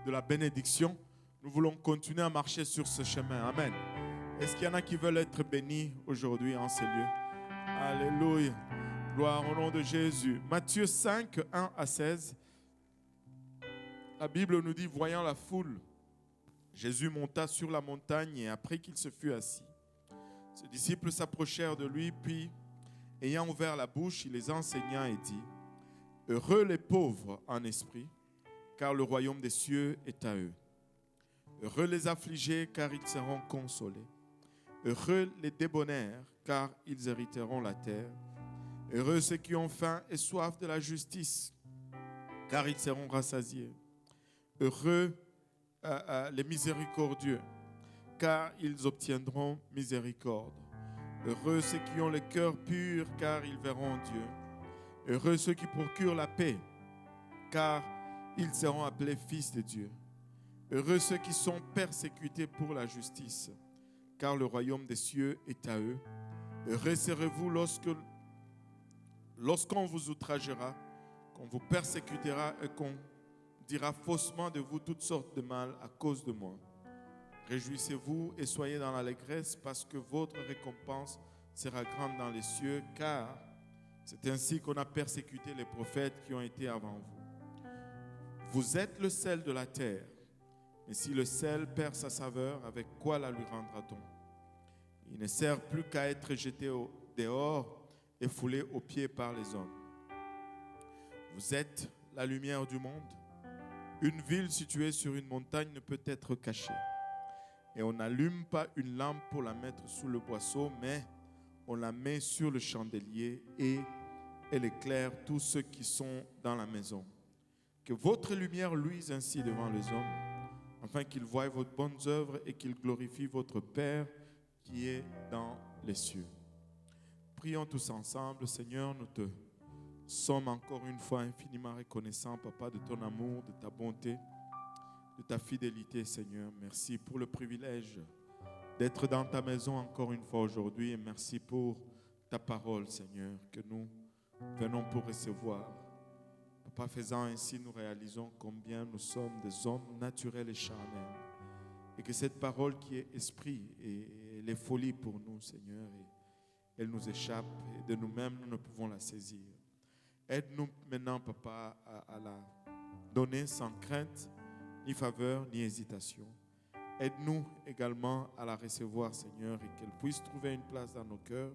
de la bénédiction. Nous voulons continuer à marcher sur ce chemin. Amen. Est-ce qu'il y en a qui veulent être bénis aujourd'hui en ces lieux? Alléluia. Gloire au nom de Jésus. Matthieu 5, 1 à 16. La Bible nous dit, voyant la foule, Jésus monta sur la montagne et après qu'il se fut assis, ses disciples s'approchèrent de lui, puis, ayant ouvert la bouche, il les enseigna et dit, heureux les pauvres en esprit, car le royaume des cieux est à eux. Heureux les affligés, car ils seront consolés. Heureux les débonnaires, car ils hériteront la terre. Heureux ceux qui ont faim et soif de la justice, car ils seront rassasiés. Heureux les miséricordieux, car ils obtiendront miséricorde. Heureux ceux qui ont le cœur pur, car ils verront Dieu. Heureux ceux qui procurent la paix, car ils seront appelés fils de Dieu. Heureux ceux qui sont persécutés pour la justice, car le royaume des cieux est à eux. Heureux serez-vous lorsqu'on vous outragera, qu'on vous persécutera et qu'on dira faussement de vous toutes sortes de mal à cause de moi. Réjouissez-vous et soyez dans l'allégresse parce que votre récompense sera grande dans les cieux, car c'est ainsi qu'on a persécuté les prophètes qui ont été avant vous. Vous êtes le sel de la terre, mais si le sel perd sa saveur, avec quoi la lui rendra-t-on? Il ne sert plus qu'à être jeté dehors et foulé aux pieds par les hommes. Vous êtes la lumière du monde. Une ville située sur une montagne ne peut être cachée. Et on n'allume pas une lampe pour la mettre sous le boisseau, mais on la met sur le chandelier et elle éclaire tous ceux qui sont dans la maison. Que votre lumière luise ainsi devant les hommes, afin qu'ils voient vos bonnes œuvres et qu'ils glorifient votre Père qui est dans les cieux. Prions tous ensemble. Seigneur, nous te sommes encore une fois infiniment reconnaissants, Papa, de ton amour, de ta bonté, de ta fidélité, Seigneur. Merci pour le privilège d'être dans ta maison encore une fois aujourd'hui et merci pour ta parole, Seigneur, que nous venons pour recevoir. Papa, faisant ainsi, nous réalisons combien nous sommes des hommes naturels et charnels et que cette parole qui est esprit et elle est folie pour nous, Seigneur, et elle nous échappe et de nous-mêmes, nous ne pouvons la saisir. Aide-nous maintenant, Papa, à la donner sans crainte, ni faveur, ni hésitation. Aide-nous également à la recevoir, Seigneur, et qu'elle puisse trouver une place dans nos cœurs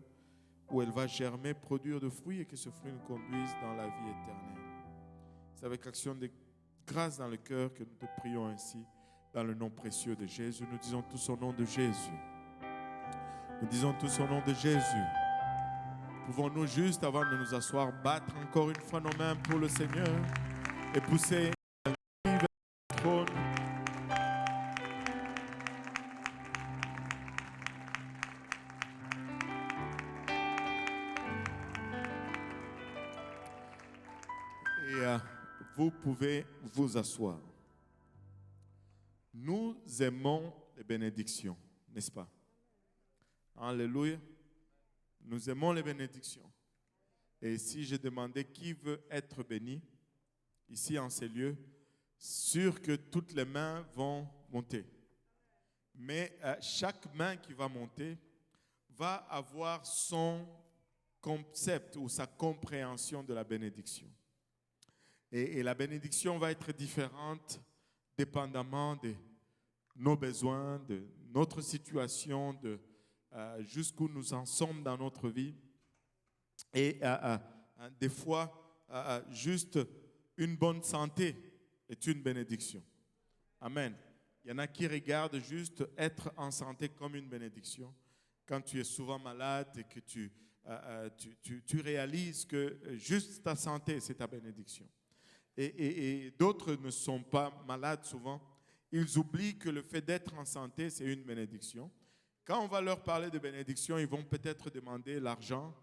où elle va germer, produire de fruits et que ce fruit nous conduise dans la vie éternelle. C'est avec action de grâce dans le cœur que nous te prions ainsi, dans le nom précieux de Jésus. Nous disons tous au nom de Jésus. Nous disons tous au nom de Jésus. Pouvons-nous juste, avant de nous asseoir, battre encore une fois nos mains pour le Seigneur et pousser un cri vers le trône. Et vous pouvez vous asseoir. Nous aimons les bénédictions, n'est-ce pas? Alléluia. Nous aimons les bénédictions. Et si je demandais qui veut être béni, ici en ces lieux, sûr que toutes les mains vont monter. Mais chaque main qui va monter va avoir son concept ou sa compréhension de la bénédiction. Et la bénédiction va être différente dépendamment de nos besoins, de notre situation, de jusqu'où nous en sommes dans notre vie. Et des fois, juste une bonne santé est une bénédiction. Amen. Il y en a qui regardent juste être en santé comme une bénédiction. Quand tu es souvent malade et que tu réalises que juste ta santé, c'est ta bénédiction. Et d'autres ne sont pas malades souvent. Ils oublient que le fait d'être en santé, c'est une bénédiction. Quand on va leur parler de bénédiction, ils vont peut-être demander l'argent,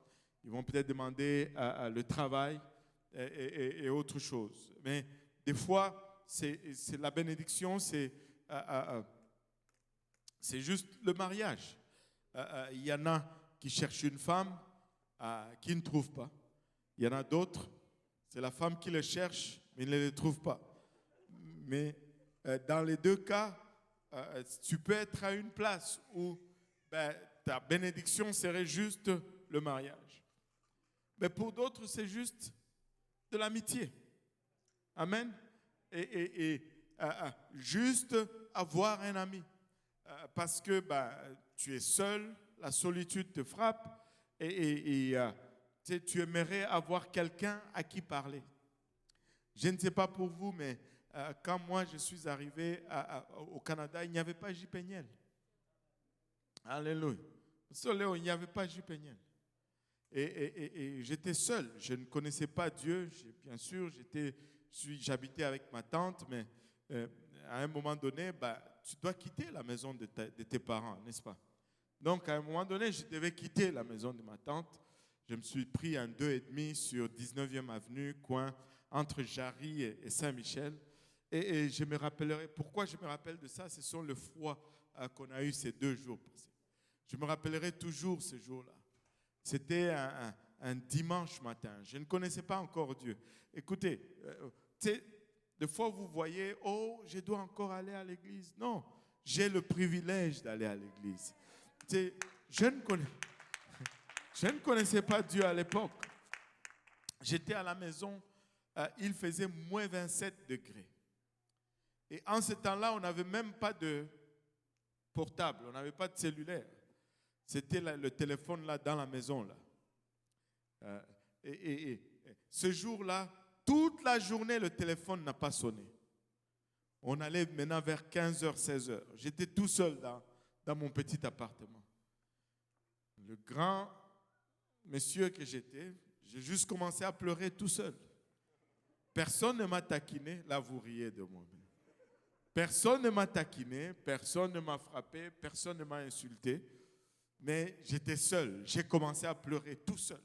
ils vont peut-être demander le travail et autre chose. Mais des fois, c'est la bénédiction, c'est juste le mariage. Il y en a qui cherchent une femme qui ne trouvent pas. Il y en a d'autres, c'est la femme qui les cherche, mais ils ne les trouvent pas. Mais dans les deux cas, tu peux être à une place où ta bénédiction serait juste le mariage. Mais pour d'autres, c'est juste de l'amitié. Amen. Et juste avoir un ami. Parce que tu es seul, la solitude te frappe et tu aimerais avoir quelqu'un à qui parler. Je ne sais pas pour vous, mais quand moi je suis arrivé au Canada, il n'y avait pas JPNL. Alléluia. Il n'y avait pas JPNL. Et j'étais seul. Je ne connaissais pas Dieu. Bien sûr, j'habitais avec ma tante, mais à un moment donné, tu dois quitter la maison de tes parents, n'est-ce pas? Donc, à un moment donné, je devais quitter la maison de ma tante. Je me suis pris un 2,5 sur 19e avenue, coin entre Jarry et Saint-Michel. Et je me rappellerai, pourquoi je me rappelle de ça? Ce sont le froid qu'on a eu ces 2 jours passés. Je me rappellerai toujours ce jour-là. C'était un dimanche matin. Je ne connaissais pas encore Dieu. Écoutez, des fois vous voyez, oh, je dois encore aller à l'église. Non, j'ai le privilège d'aller à l'église. Je ne connaissais pas Dieu à l'époque. J'étais à la maison, il faisait moins 27 degrés. Et en ce temps-là, on n'avait même pas de portable, on n'avait pas de cellulaire. C'était le téléphone là dans la maison. Là. Et ce jour-là, toute la journée, le téléphone n'a pas sonné. On allait maintenant vers 15h, 16h. J'étais tout seul dans mon petit appartement. Le grand monsieur que j'étais, j'ai juste commencé à pleurer tout seul. Personne ne m'a taquiné. Là, vous riez de moi. Personne ne m'a taquiné, personne ne m'a frappé, personne ne m'a insulté. Mais j'étais seul. J'ai commencé à pleurer tout seul.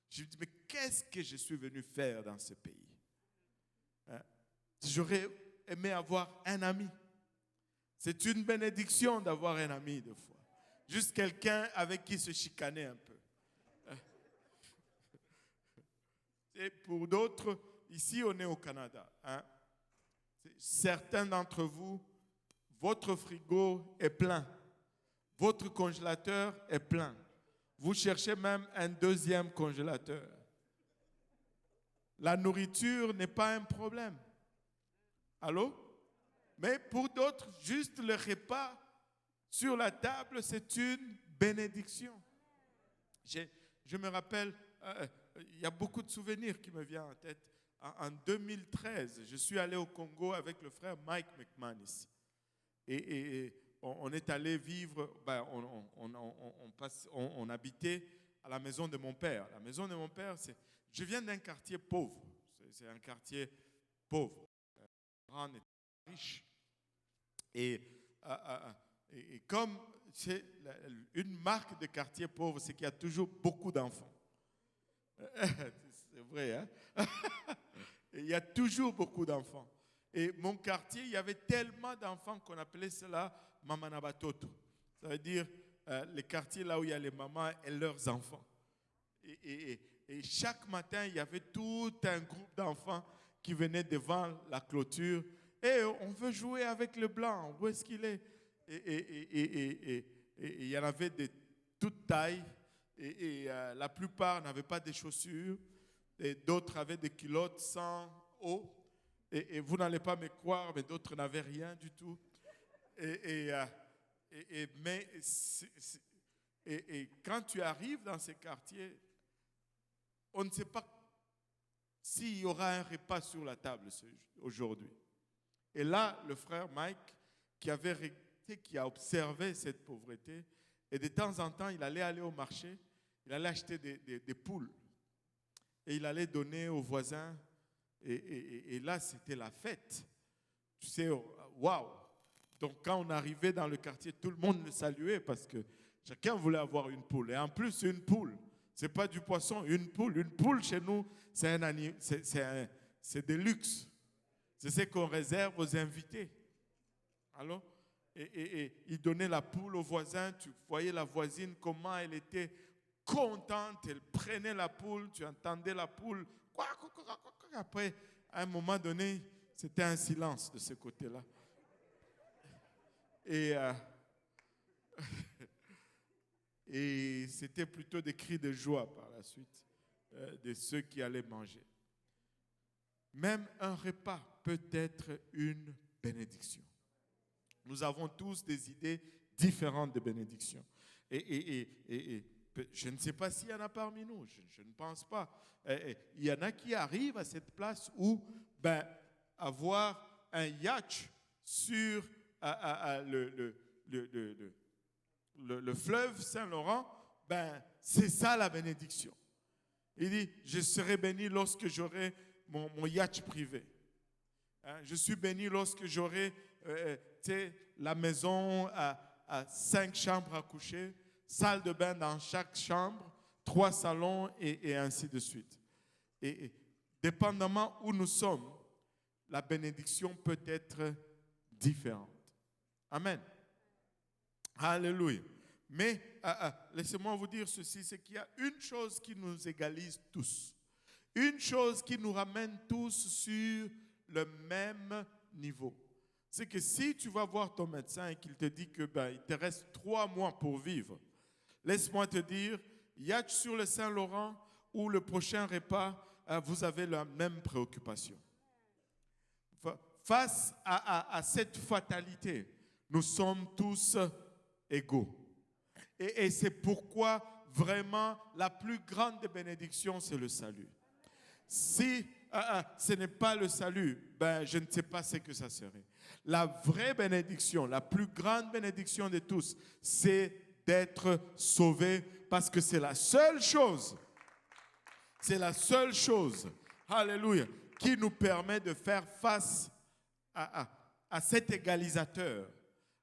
Je me dis, mais qu'est-ce que je suis venu faire dans ce pays? J'aurais aimé avoir un ami. C'est une bénédiction d'avoir un ami des fois. Juste quelqu'un avec qui se chicaner un peu. Et pour d'autres, ici on est au Canada. Certains d'entre vous, votre frigo est plein. Votre congélateur est plein. Vous cherchez même un deuxième congélateur. La nourriture n'est pas un problème. Allô? Mais pour d'autres, juste le repas sur la table, c'est une bénédiction. Je me rappelle, il y a beaucoup de souvenirs qui me viennent en tête. En 2013, je suis allé au Congo avec le frère Mike McManus. Et on est allé vivre, on habitait à la maison de mon père. La maison de mon père, je viens d'un quartier pauvre. C'est un quartier pauvre. Mes parents étaient riches. Et comme c'est une marque de quartier pauvre, c'est qu'il y a toujours beaucoup d'enfants. C'est vrai, hein? Il y a toujours beaucoup d'enfants. Et mon quartier, il y avait tellement d'enfants qu'on appelait cela Mamanabatoto. Ça veut dire les quartiers là où il y a les mamans et leurs enfants. Et chaque matin, il y avait tout un groupe d'enfants qui venaient devant la clôture. Et on veut jouer avec le blanc. Où est-ce qu'il est? Et il y en avait de toutes tailles. Et la plupart n'avaient pas de chaussures. Et d'autres avaient des culottes sans haut. Et vous n'allez pas me croire, mais d'autres n'avaient rien du tout. Et quand tu arrives dans ces quartiers, on ne sait pas s'il y aura un repas sur la table aujourd'hui. Et là, le frère Mike, qui a observé cette pauvreté, et de temps en temps, il allait aller au marché, il allait acheter des poules. Et il allait donner aux voisins. Et là, c'était la fête. Tu sais, waouh! Donc, quand on arrivait dans le quartier, tout le monde le saluait parce que chacun voulait avoir une poule. Et en plus, une poule, ce n'est pas du poisson, une poule. Une poule, chez nous, c'est de luxe. C'est ce qu'on réserve aux invités. Alors, et il donnait la poule aux voisins. Tu voyais la voisine, comment elle était contente. Elle prenait la poule, tu entendais la poule. Après, à un moment donné, c'était un silence de ce côté-là. Et, et c'était plutôt des cris de joie par la suite de ceux qui allaient manger. Même un repas peut être une bénédiction. Nous avons tous des idées différentes de bénédiction. Et je ne sais pas s'il y en a parmi nous, je ne pense pas. Il y en a qui arrivent à cette place où avoir un yacht sur le fleuve Saint-Laurent, c'est ça la bénédiction. Il dit, je serai béni lorsque j'aurai mon yacht privé. Je suis béni lorsque j'aurai la maison à 5 chambres à coucher, salle de bain dans chaque chambre, 3 salons et ainsi de suite. Et dépendamment où nous sommes, la bénédiction peut être différente. Amen. Alléluia. Mais laissez-moi vous dire ceci, c'est qu'il y a une chose qui nous égalise tous. Une chose qui nous ramène tous sur le même niveau. C'est que si tu vas voir ton médecin et qu'il te dit que il te reste 3 mois pour vivre, laisse-moi te dire, yacht sur le Saint-Laurent ou le prochain repas, vous avez la même préoccupation. Face à cette fatalité, nous sommes tous égaux. Et c'est pourquoi vraiment la plus grande des bénédictions, c'est le salut. Si ce n'est pas le salut, je ne sais pas ce que ça serait. La vraie bénédiction, la plus grande bénédiction de tous, c'est d'être sauvé parce que c'est la seule chose, alléluia, qui nous permet de faire face à cet égalisateur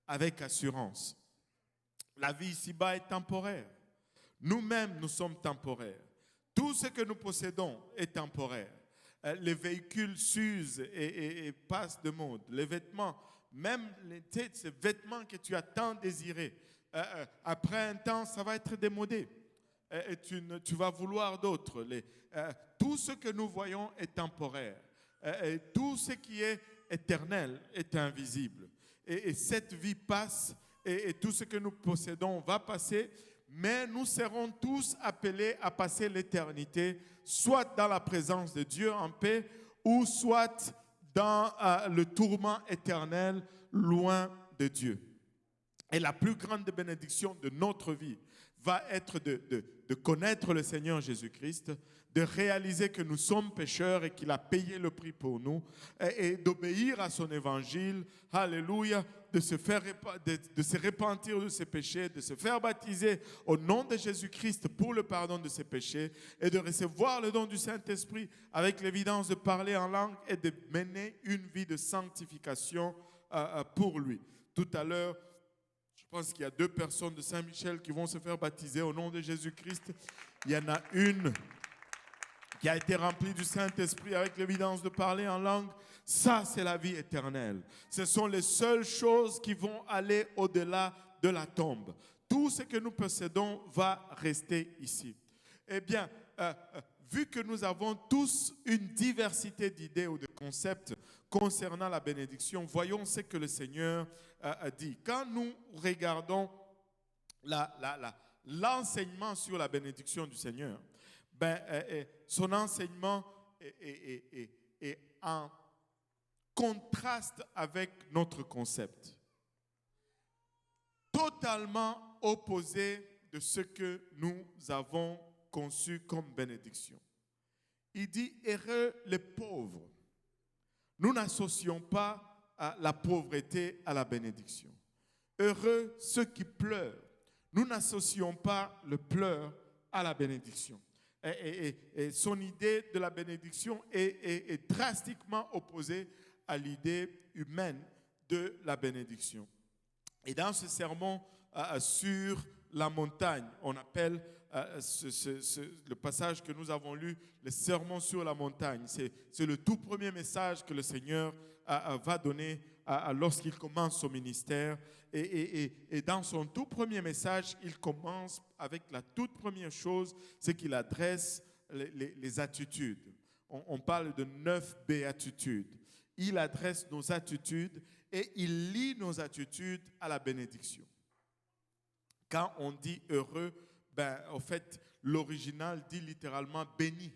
avec assurance. La vie ici-bas est temporaire. Nous-mêmes, nous sommes temporaires. Tout ce que nous possédons est temporaire. Les véhicules s'usent et passent de mode. Les vêtements, même ces vêtements que tu as tant désirés, après un temps, ça va être démodé. Et tu vas vouloir d'autres. Tout ce que nous voyons est temporaire. Et tout ce qui est éternel est invisible. Et cette vie passe et tout ce que nous possédons va passer. Mais nous serons tous appelés à passer l'éternité, soit dans la présence de Dieu en paix, ou soit dans le tourment éternel, loin de Dieu. Et la plus grande bénédiction de notre vie va être de connaître le Seigneur Jésus-Christ, de réaliser que nous sommes pécheurs et qu'il a payé le prix pour nous, et d'obéir à son évangile, alléluia, de se repentir de ses péchés, de se faire baptiser au nom de Jésus-Christ pour le pardon de ses péchés et de recevoir le don du Saint-Esprit avec l'évidence de parler en langue et de mener une vie de sanctification pour lui. Tout à l'heure, je pense qu'il y a 2 personnes de Saint-Michel qui vont se faire baptiser au nom de Jésus-Christ. Il y en a une qui a été remplie du Saint-Esprit avec l'évidence de parler en langue. Ça, c'est la vie éternelle. Ce sont les seules choses qui vont aller au-delà de la tombe. Tout ce que nous possédons va rester ici. Eh bien, vu que nous avons tous une diversité d'idées ou de concepts concernant la bénédiction, voyons ce que le Seigneur a dit. Quand nous regardons l'enseignement sur la bénédiction du Seigneur, son enseignement est en contraste avec notre concept. Totalement opposé de ce que nous avons conçu comme bénédiction. Il dit, heureux les pauvres. Nous n'associons pas la pauvreté à la bénédiction. Heureux ceux qui pleurent. Nous n'associons pas le pleur à la bénédiction. Et son idée de la bénédiction est drastiquement opposée à l'idée humaine de la bénédiction. Et dans ce sermon sur la montagne, on appelle le passage que nous avons lu, le sermon sur la montagne. C'est le tout premier message que le Seigneur va donner lorsqu'il commence son ministère. Et dans son tout premier message, il commence avec la toute première chose, c'est qu'il adresse les attitudes. On parle de 9 béatitudes. il adresse nos attitudes et il lie nos attitudes à la bénédiction. Quand on dit heureux, en fait, l'original dit littéralement béni.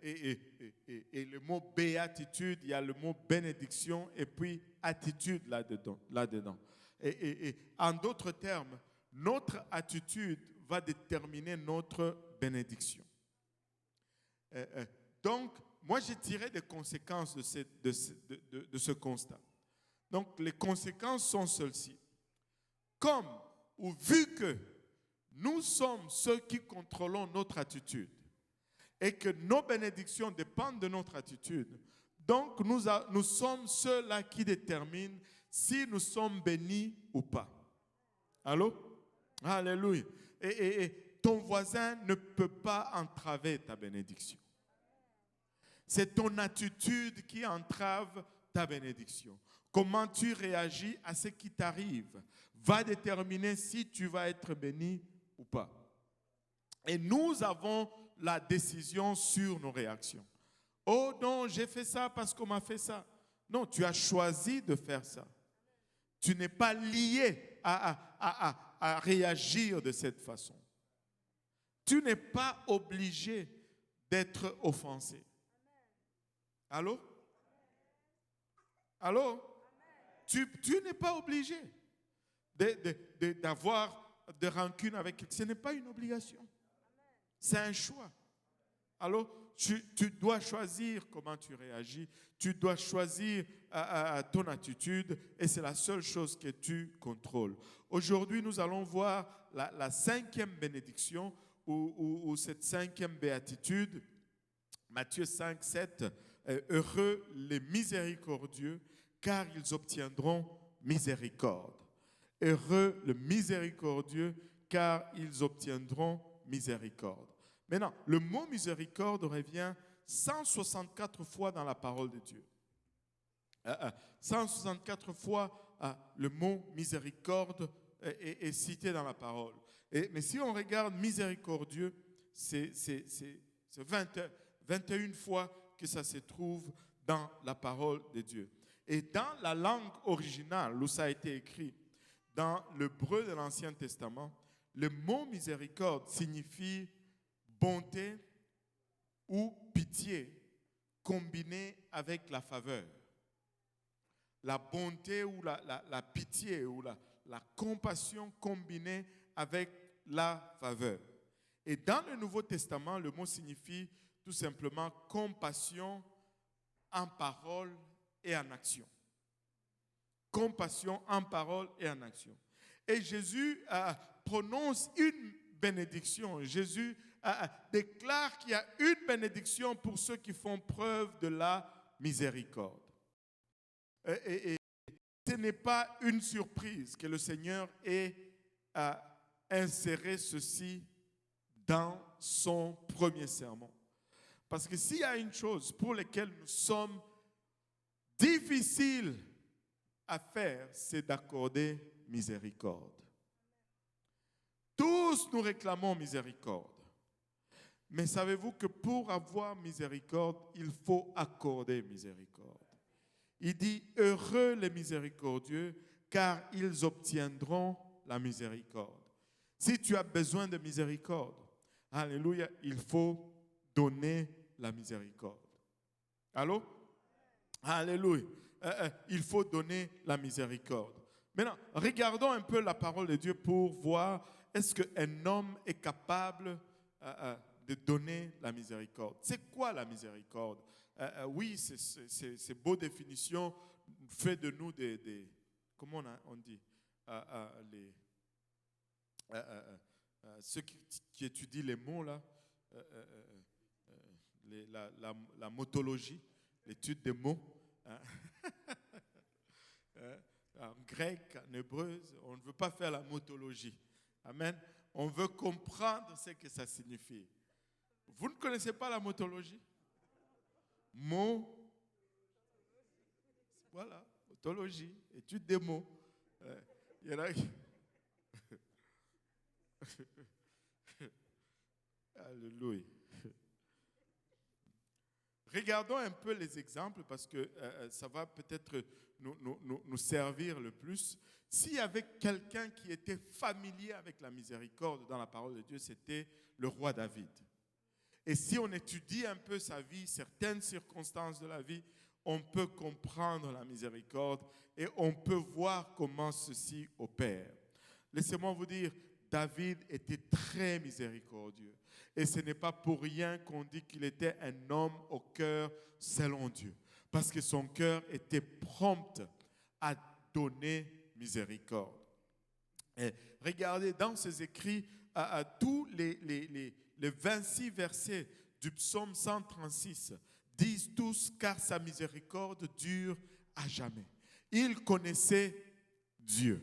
Et le mot béatitude, il y a le mot bénédiction et puis attitude là-dedans. Et en d'autres termes, notre attitude va déterminer notre bénédiction. Donc, moi, j'ai tiré des conséquences de ce constat. Donc, les conséquences sont celles-ci. Comme ou vu que nous sommes ceux qui contrôlons notre attitude et que nos bénédictions dépendent de notre attitude, donc nous sommes ceux-là qui déterminent si nous sommes bénis ou pas. Allô? Alléluia. Et ton voisin ne peut pas entraver ta bénédiction. C'est ton attitude qui entrave ta bénédiction. Comment tu réagis à ce qui t'arrive va déterminer si tu vas être béni ou pas. Et nous avons la décision sur nos réactions. Oh non, j'ai fait ça parce qu'on m'a fait ça. Non, tu as choisi de faire ça. Tu n'es pas lié à réagir de cette façon. Tu n'es pas obligé d'être offensé. Allô? Allô? Tu n'es pas obligé d'avoir de rancune avec quelqu'un. Ce n'est pas une obligation. C'est un choix. Alors, tu dois choisir comment tu réagis. Tu dois choisir ton attitude et c'est la seule chose que tu contrôles. Aujourd'hui, nous allons voir la cinquième bénédiction ou cette cinquième béatitude. Matthieu 5, 7. Heureux les miséricordieux, car ils obtiendront miséricorde. Heureux le miséricordieux, car ils obtiendront miséricorde. Maintenant, le mot miséricorde revient 164 fois dans la parole de Dieu. 164 fois le mot miséricorde est cité dans la parole. Mais si on regarde miséricordieux, c'est 21 fois que ça se trouve dans la parole de Dieu. Et dans la langue originale où ça a été écrit, dans l'hébreu de l'Ancien Testament, le mot miséricorde signifie bonté ou pitié combinée avec la faveur. La bonté ou la pitié ou la compassion combinée avec la faveur. Et dans le Nouveau Testament, le mot signifie tout simplement compassion en parole et en action. Compassion en parole et en action. Et Jésus prononce une bénédiction. Jésus déclare qu'il y a une bénédiction pour ceux qui font preuve de la miséricorde. Et ce n'est pas une surprise que le Seigneur ait inséré ceci dans son premier sermon. Parce que s'il y a une chose pour laquelle nous sommes difficiles à faire, c'est d'accorder miséricorde. Tous nous réclamons miséricorde. Mais savez-vous que pour avoir miséricorde, il faut accorder miséricorde. Il dit, heureux les miséricordieux, car ils obtiendront la miséricorde. Si tu as besoin de miséricorde, alléluia, il faut donner la miséricorde. Allô? Alléluia. Il faut donner la miséricorde. Maintenant, regardons un peu la parole de Dieu pour voir est-ce qu'un homme est capable de donner la miséricorde. C'est quoi la miséricorde? Oui, c'est beau définition fait de nous des comment on dit ceux qui étudient les mots là, la motologie, l'étude des mots. En grec, en hébreu, on ne veut pas faire la motologie. Amen. On veut comprendre ce que ça signifie. Vous ne connaissez pas la motologie? Mots. Voilà, motologie, étude des mots. Il y en a qui... Alléluia. Regardons un peu les exemples parce que ça va peut-être nous servir le plus. S'il y avait quelqu'un qui était familier avec la miséricorde dans la parole de Dieu, c'était le roi David. Et si on étudie un peu sa vie, certaines circonstances de la vie, on peut comprendre la miséricorde et on peut voir comment ceci opère. Laissez-moi vous dire, David était très miséricordieux. Et ce n'est pas pour rien qu'on dit qu'il était un homme au cœur selon Dieu. Parce que son cœur était prompt à donner miséricorde. Et regardez, dans ses écrits, à tous les 26 versets du psaume 136 disent tous « car sa miséricorde dure à jamais ». Il connaissait Dieu.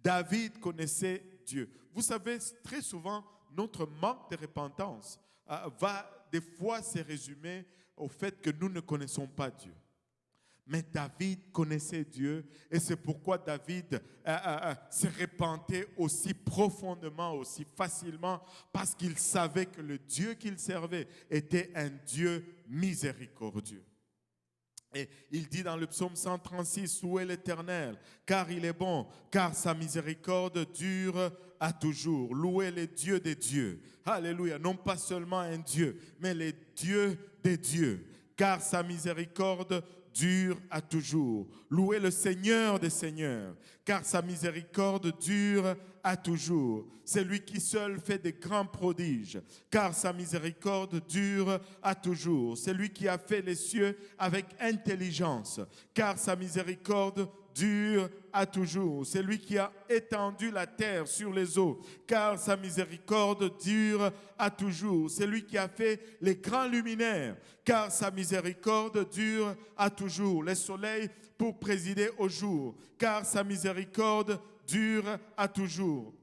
David connaissait Dieu. Vous savez, très souvent, notre manque de repentance va des fois se résumer au fait que nous ne connaissons pas Dieu. Mais David connaissait Dieu et c'est pourquoi David se repentait aussi profondément, aussi facilement, parce qu'il savait que le Dieu qu'il servait était un Dieu miséricordieux. Et il dit dans le psaume 136, « Louez l'Éternel, car il est bon, car sa miséricorde dure à toujours. Louez le Dieu des dieux. » Alléluia, non pas seulement un Dieu, mais le Dieu des dieux, car sa miséricorde dure à toujours. Louez le Seigneur des seigneurs, car sa miséricorde dure à toujours. C'est lui qui seul fait de grands prodiges, car sa miséricorde dure à toujours. C'est lui qui a fait les cieux avec intelligence, car sa miséricorde dure à toujours. C'est lui qui a étendu la terre sur les eaux, car sa miséricorde dure à toujours. C'est lui qui a fait les grands luminaires, car sa miséricorde dure à toujours. Les soleils pour présider au jour, car sa miséricorde dure à toujours.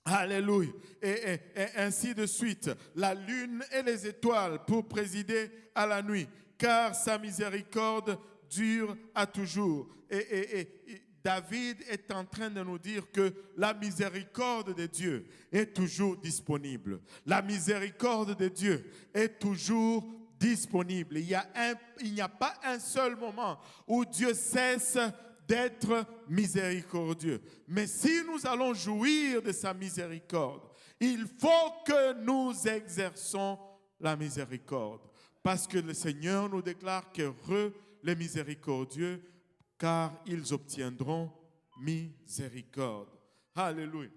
Alléluia. Et ainsi de suite. La lune et les étoiles pour présider à la nuit, car sa miséricorde dure à toujours. Et David est en train de nous dire que la miséricorde de Dieu est toujours disponible. La miséricorde de Dieu est toujours disponible. Il n'y a pas un seul moment où Dieu cesse d'être miséricordieux. Mais si nous allons jouir de sa miséricorde, il faut que nous exerçons la miséricorde. Parce que le Seigneur nous déclare qu'heureux les miséricordieux, car ils obtiendront miséricorde. Alléluia.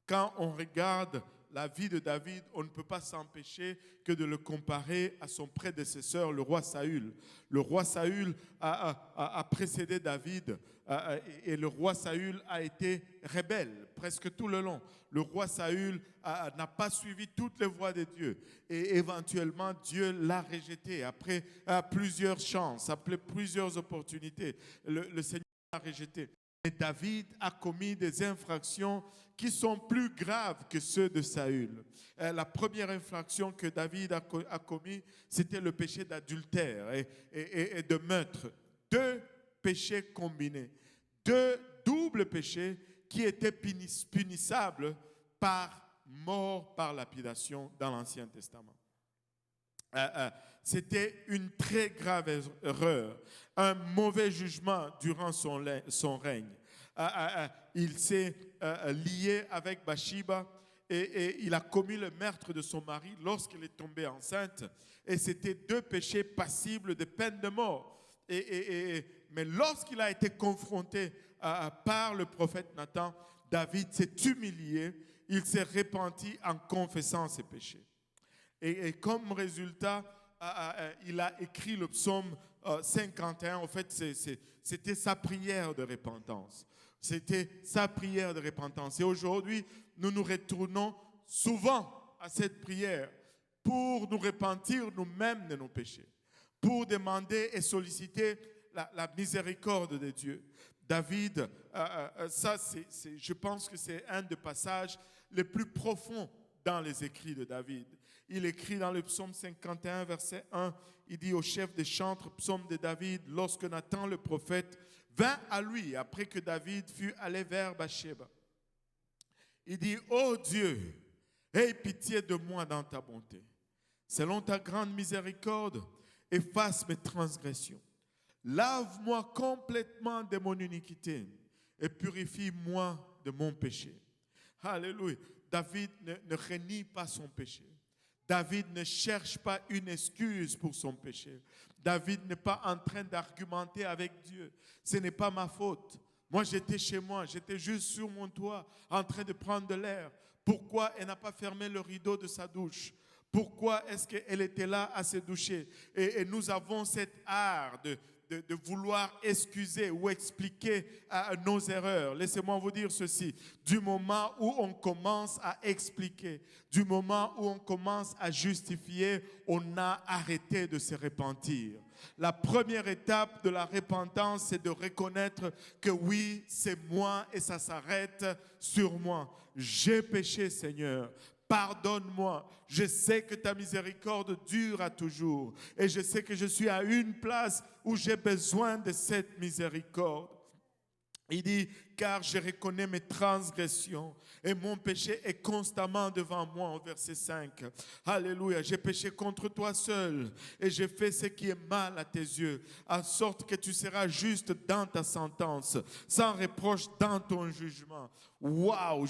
Quand on regarde la vie de David, on ne peut pas s'empêcher que de le comparer à son prédécesseur, le roi Saül. Le roi Saül a précédé David et le roi Saül a été rebelle presque tout le long. Le roi Saül n'a pas suivi toutes les voies de Dieu et éventuellement Dieu l'a rejeté après plusieurs chances, après plusieurs opportunités. Le Seigneur l'a rejeté. Et David a commis des infractions qui sont plus graves que ceux de Saül. La première infraction que David a commis, c'était le péché d'adultère et de meurtre. Deux péchés combinés. Deux doubles péchés qui étaient punissables par mort par lapidation dans l'Ancien Testament. C'était une très grave erreur, un mauvais jugement durant son règne. Il s'est lié avec Bathsheba et il a commis le meurtre de son mari lorsqu'elle est tombée enceinte. Et c'était deux péchés passibles de peine de mort. Mais lorsqu'il a été confronté par le prophète Nathan, David s'est humilié, il s'est repenti en confessant ses péchés. Et comme résultat, il a écrit le psaume 51. En fait, c'était sa prière de repentance. C'était sa prière de repentance. Et aujourd'hui, nous nous retournons souvent à cette prière pour nous repentir nous-mêmes de nos péchés, pour demander et solliciter la miséricorde de Dieu. David, je pense que c'est un des passages les plus profonds dans les écrits de David. Il écrit dans le psaume 51, verset 1, il dit au chef des chantres, psaume de David, lorsque Nathan le prophète vint à lui, après que David fut allé vers Bathsheba. Il dit, « Ô Dieu, aie pitié de moi dans ta bonté. Selon ta grande miséricorde, efface mes transgressions. Lave-moi complètement de mon iniquité et purifie-moi de mon péché. Alléluia. David ne renie pas son péché. David ne cherche pas une excuse pour son péché. David n'est pas en train d'argumenter avec Dieu. Ce n'est pas ma faute. Moi, j'étais chez moi, j'étais juste sur mon toit en train de prendre de l'air. Pourquoi elle n'a pas fermé le rideau de sa douche? Pourquoi est-ce qu'elle était là à se doucher? Et nous avons cet art de vouloir excuser ou expliquer nos erreurs. Laissez-moi vous dire ceci. Du moment où on commence à expliquer, du moment où on commence à justifier, on a arrêté de se repentir. La première étape de la repentance, c'est de reconnaître que oui, c'est moi et ça s'arrête sur moi. J'ai péché, Seigneur. Pardonne-moi, je sais que ta miséricorde dure à toujours et je sais que je suis à une place où j'ai besoin de cette miséricorde. Il dit, car je reconnais mes transgressions et mon péché est constamment devant moi, au verset 5. Alléluia, j'ai péché contre toi seul et j'ai fait ce qui est mal à tes yeux, en sorte que tu seras juste dans ta sentence, sans reproche dans ton jugement. Waouh,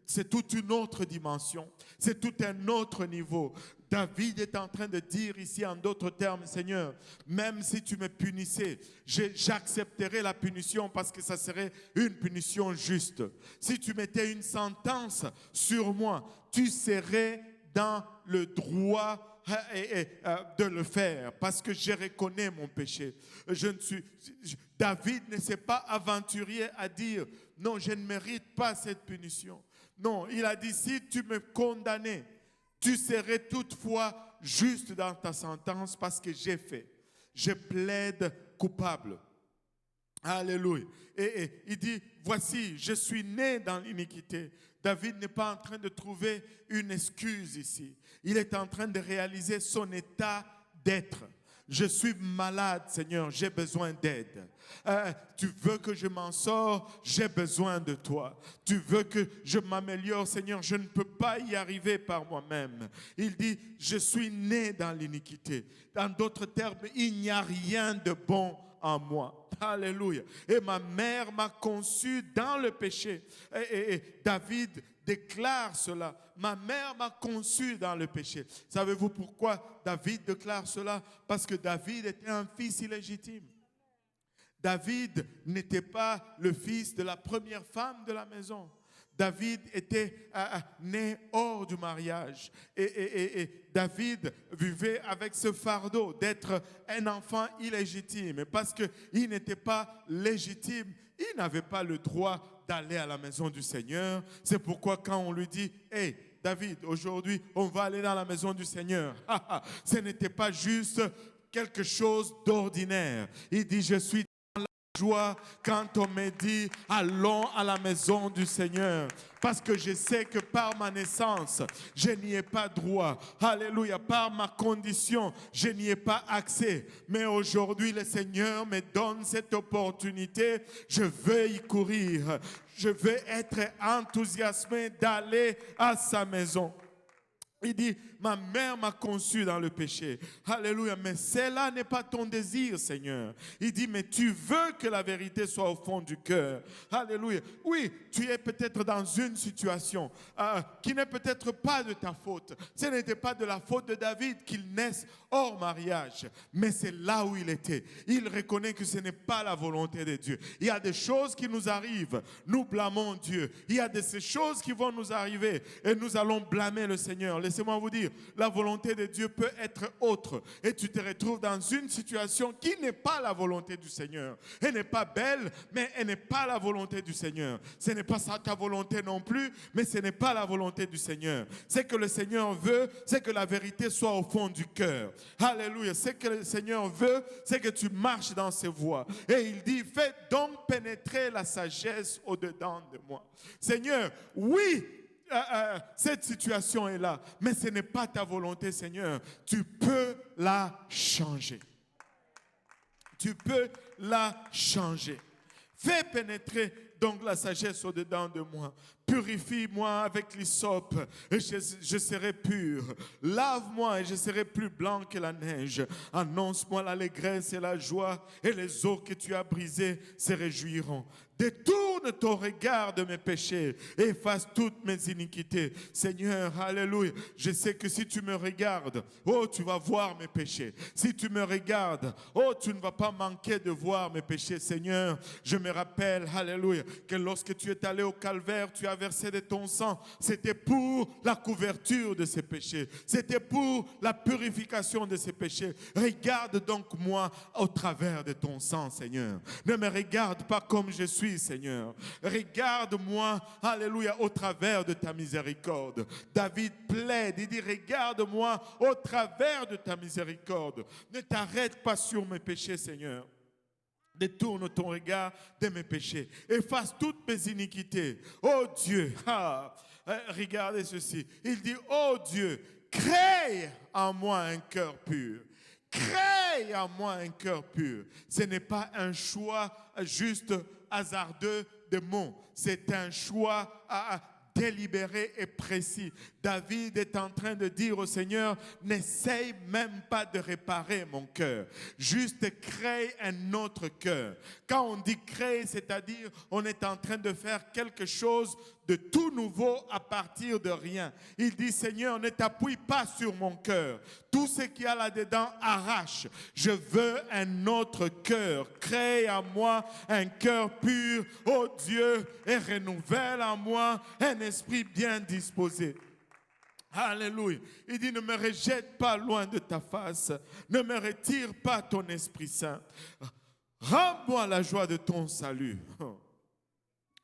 c'est toute une autre dimension, c'est tout un autre niveau. David est en train de dire ici en d'autres termes, Seigneur, même si tu me punissais, j'accepterais la punition parce que ça serait une punition juste. Si tu mettais une sentence sur moi, tu serais dans le droit de le faire parce que je reconnais mon péché. David ne s'est pas aventuré à dire, non, je ne mérite pas cette punition. Non, il a dit, si tu me condamnais, tu serais toutefois juste dans ta sentence parce que j'ai fait. Je plaide coupable. Alléluia. Et il dit, voici, je suis né dans l'iniquité. David n'est pas en train de trouver une excuse ici. Il est en train de réaliser son état d'être. Je suis malade, Seigneur, j'ai besoin d'aide. Tu veux que je m'en sorte, j'ai besoin de toi. Tu veux que je m'améliore, Seigneur, je ne peux pas y arriver par moi-même. Il dit, je suis né dans l'iniquité. En d'autres termes, il n'y a rien de bon en moi. Alléluia. Et ma mère m'a conçu dans le péché. Et David déclare cela. Ma mère m'a conçu dans le péché. Savez-vous pourquoi David déclare cela? Parce que David était un fils illégitime. David n'était pas le fils de la première femme de la maison. David était né hors du mariage. Et David vivait avec ce fardeau d'être un enfant illégitime. Et parce qu'il n'était pas légitime, il n'avait pas le droit d'aller à la maison du Seigneur. C'est pourquoi quand on lui dit, « Hey, David, aujourd'hui, on va aller dans la maison du Seigneur. » Ce n'était pas juste quelque chose d'ordinaire. Il dit, « Je suis joie quand on me dit allons à la maison du Seigneur parce que je sais que par ma naissance je n'y ai pas droit, alléluia, par ma condition je n'y ai pas accès, mais aujourd'hui le Seigneur me donne cette opportunité, je veux y courir, je veux être enthousiasmé d'aller à sa maison. Il dit, ma mère m'a conçu dans le péché. Alléluia. Mais cela n'est pas ton désir, Seigneur. Il dit, mais tu veux que la vérité soit au fond du cœur. Alléluia. Oui, tu es peut-être dans une situation qui n'est peut-être pas de ta faute. Ce n'était pas de la faute de David qu'il naisse hors mariage. Mais c'est là où il était. Il reconnaît que ce n'est pas la volonté de Dieu. Il y a des choses qui nous arrivent. Nous blâmons Dieu. Il y a de ces choses qui vont nous arriver et nous allons blâmer le Seigneur. Laissez-moi vous dire, la volonté de Dieu peut être autre. Et tu te retrouves dans une situation qui n'est pas la volonté du Seigneur. Elle n'est pas belle, mais elle n'est pas la volonté du Seigneur. Ce n'est pas ça ta volonté non plus, mais ce n'est pas la volonté du Seigneur. Ce que le Seigneur veut, c'est que la vérité soit au fond du cœur. Alléluia. Ce que le Seigneur veut, c'est que tu marches dans ses voies. Et il dit, fais donc pénétrer la sagesse au-dedans de moi. Seigneur, oui, cette situation est là, mais ce n'est pas ta volonté, Seigneur. Tu peux la changer. Tu peux la changer. Fais pénétrer donc la sagesse au-dedans de moi. Purifie-moi avec l'hysope et je serai pur. Lave-moi et je serai plus blanc que la neige. Annonce-moi l'allégresse et la joie et les eaux que tu as brisées se réjouiront. Détourne ton regard de mes péchés et efface toutes mes iniquités. Seigneur, alléluia, je sais que si tu me regardes, oh, tu vas voir mes péchés. Si tu me regardes, oh, tu ne vas pas manquer de voir mes péchés. Seigneur, je me rappelle, alléluia, que lorsque tu es allé au calvaire, tu as versé de ton sang. C'était pour la couverture de ces péchés. C'était pour la purification de ces péchés. Regarde donc moi au travers de ton sang, Seigneur. Ne me regarde pas comme je suis, Seigneur. Regarde-moi, alléluia, au travers de ta miséricorde. David plaide, il dit, regarde-moi au travers de ta miséricorde. Ne t'arrête pas sur mes péchés, Seigneur. Détourne ton regard de mes péchés. Efface toutes mes iniquités. Oh Dieu, regardez ceci. Il dit, oh Dieu, crée en moi un cœur pur. Crée en moi un cœur pur. Ce n'est pas un choix juste hasardeux de mots. C'est un choix délibéré et précis. David est en train de dire au Seigneur, n'essaye même pas de réparer mon cœur. Juste crée un autre cœur. Quand on dit créer, c'est-à-dire on est en train de faire quelque chose de tout nouveau à partir de rien. Il dit, Seigneur, ne t'appuie pas sur mon cœur. Tout ce qu'il y a là-dedans, arrache. Je veux un autre cœur. Crée en moi un cœur pur, ô Dieu, et renouvelle en moi un esprit bien disposé. Alléluia. Il dit, ne me rejette pas loin de ta face. Ne me retire pas ton Esprit Saint. Rends-moi la joie de ton salut. Vous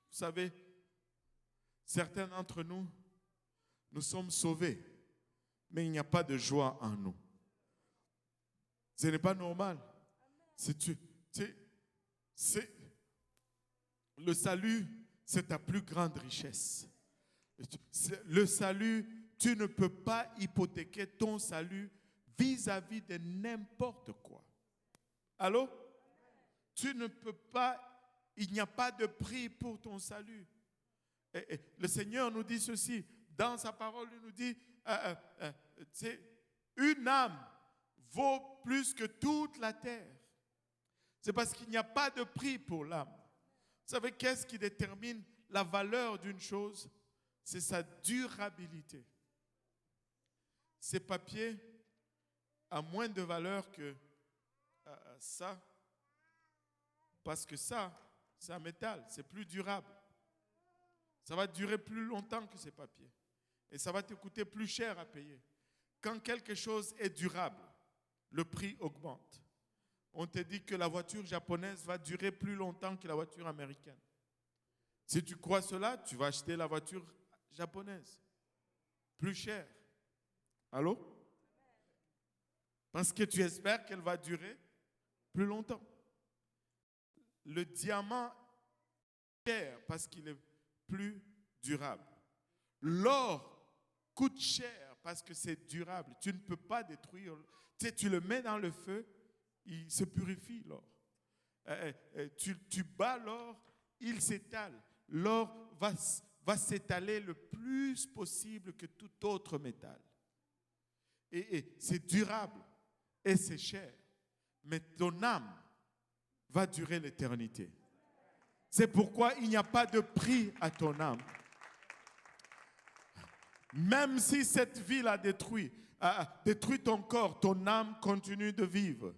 savez, certains d'entre nous, nous sommes sauvés, mais il n'y a pas de joie en nous. Ce n'est pas normal. Le salut, c'est ta plus grande richesse. Le salut, tu ne peux pas hypothéquer ton salut vis-à-vis de n'importe quoi. Allô? Tu ne peux pas, il n'y a pas de prix pour ton salut. Et le Seigneur nous dit ceci, dans sa parole, il nous dit, une âme vaut plus que toute la terre. C'est parce qu'il n'y a pas de prix pour l'âme. Vous savez, qu'est-ce qui détermine la valeur d'une chose? C'est sa durabilité. Ces papiers ont moins de valeur que ça, parce que ça, c'est un métal, c'est plus durable. Ça va durer plus longtemps que ces papiers. Et ça va te coûter plus cher à payer. Quand quelque chose est durable, le prix augmente. On te dit que la voiture japonaise va durer plus longtemps que la voiture américaine. Si tu crois cela, tu vas acheter la voiture japonaise. Plus cher. Allô? Parce que tu espères qu'elle va durer plus longtemps. Le diamant est cher parce qu'il est plus durable. L'or coûte cher parce que c'est durable. Tu ne peux pas détruire. Tu le mets dans le feu, il se purifie l'or. Tu bats l'or, il s'étale. L'or va s'étaler le plus possible que tout autre métal. Et c'est durable et c'est cher. Mais ton âme va durer l'éternité. C'est pourquoi il n'y a pas de prix à ton âme. Même si cette vie l'a détruit ton corps, ton âme continue de vivre.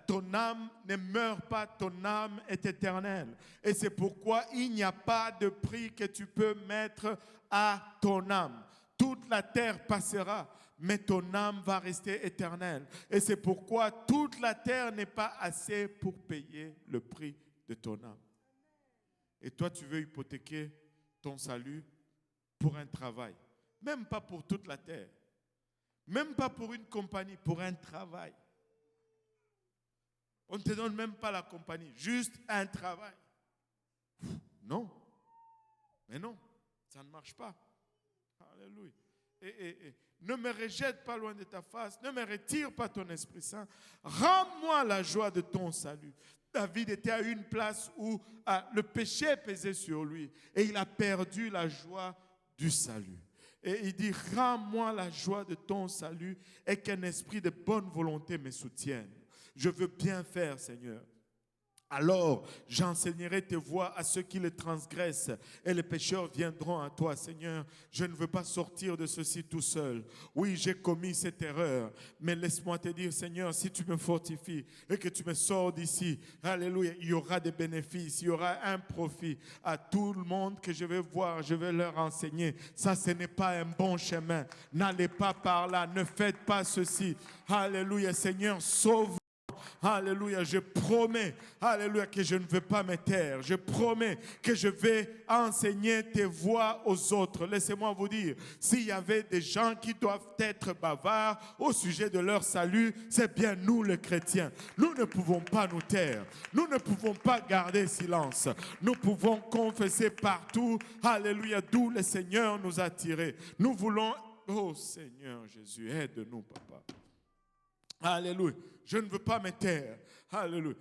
Ton âme ne meurt pas, ton âme est éternelle. Et c'est pourquoi il n'y a pas de prix que tu peux mettre à ton âme. Toute la terre passera, mais ton âme va rester éternelle. Et c'est pourquoi toute la terre n'est pas assez pour payer le prix de ton âme. Et toi, tu veux hypothéquer ton salut pour un travail. Même pas pour toute la terre. Même pas pour une compagnie, pour un travail. On ne te donne même pas la compagnie, juste un travail. Non. Mais non, ça ne marche pas. Alléluia. Et ne me rejette pas loin de ta face, ne me retire pas ton Esprit Saint. Rends-moi la joie de ton salut. David était à une place où le péché pesait sur lui et il a perdu la joie du salut. Et il dit, rends-moi la joie de ton salut et qu'un esprit de bonne volonté me soutienne. Je veux bien faire, Seigneur. Alors j'enseignerai tes voies à ceux qui les transgressent et les pécheurs viendront à toi. Seigneur, je ne veux pas sortir de ceci tout seul. Oui, j'ai commis cette erreur, mais laisse-moi te dire, Seigneur, si tu me fortifies et que tu me sors d'ici, alléluia, il y aura des bénéfices, il y aura un profit à tout le monde que je vais voir, je vais leur enseigner. Ça, ce n'est pas un bon chemin. N'allez pas par là, ne faites pas ceci. Alléluia, Seigneur, sauve. Alléluia, je promets, alléluia, que je ne vais pas me taire. Je promets que je vais enseigner tes voies aux autres. Laissez-moi vous dire, s'il y avait des gens qui doivent être bavards au sujet de leur salut, c'est bien nous les chrétiens. Nous ne pouvons pas nous taire. Nous ne pouvons pas garder silence. Nous pouvons confesser partout, alléluia, d'où le Seigneur nous a tirés. Nous voulons, oh Seigneur Jésus, aide-nous, Papa. Alléluia. Je ne veux pas me taire. Alléluia.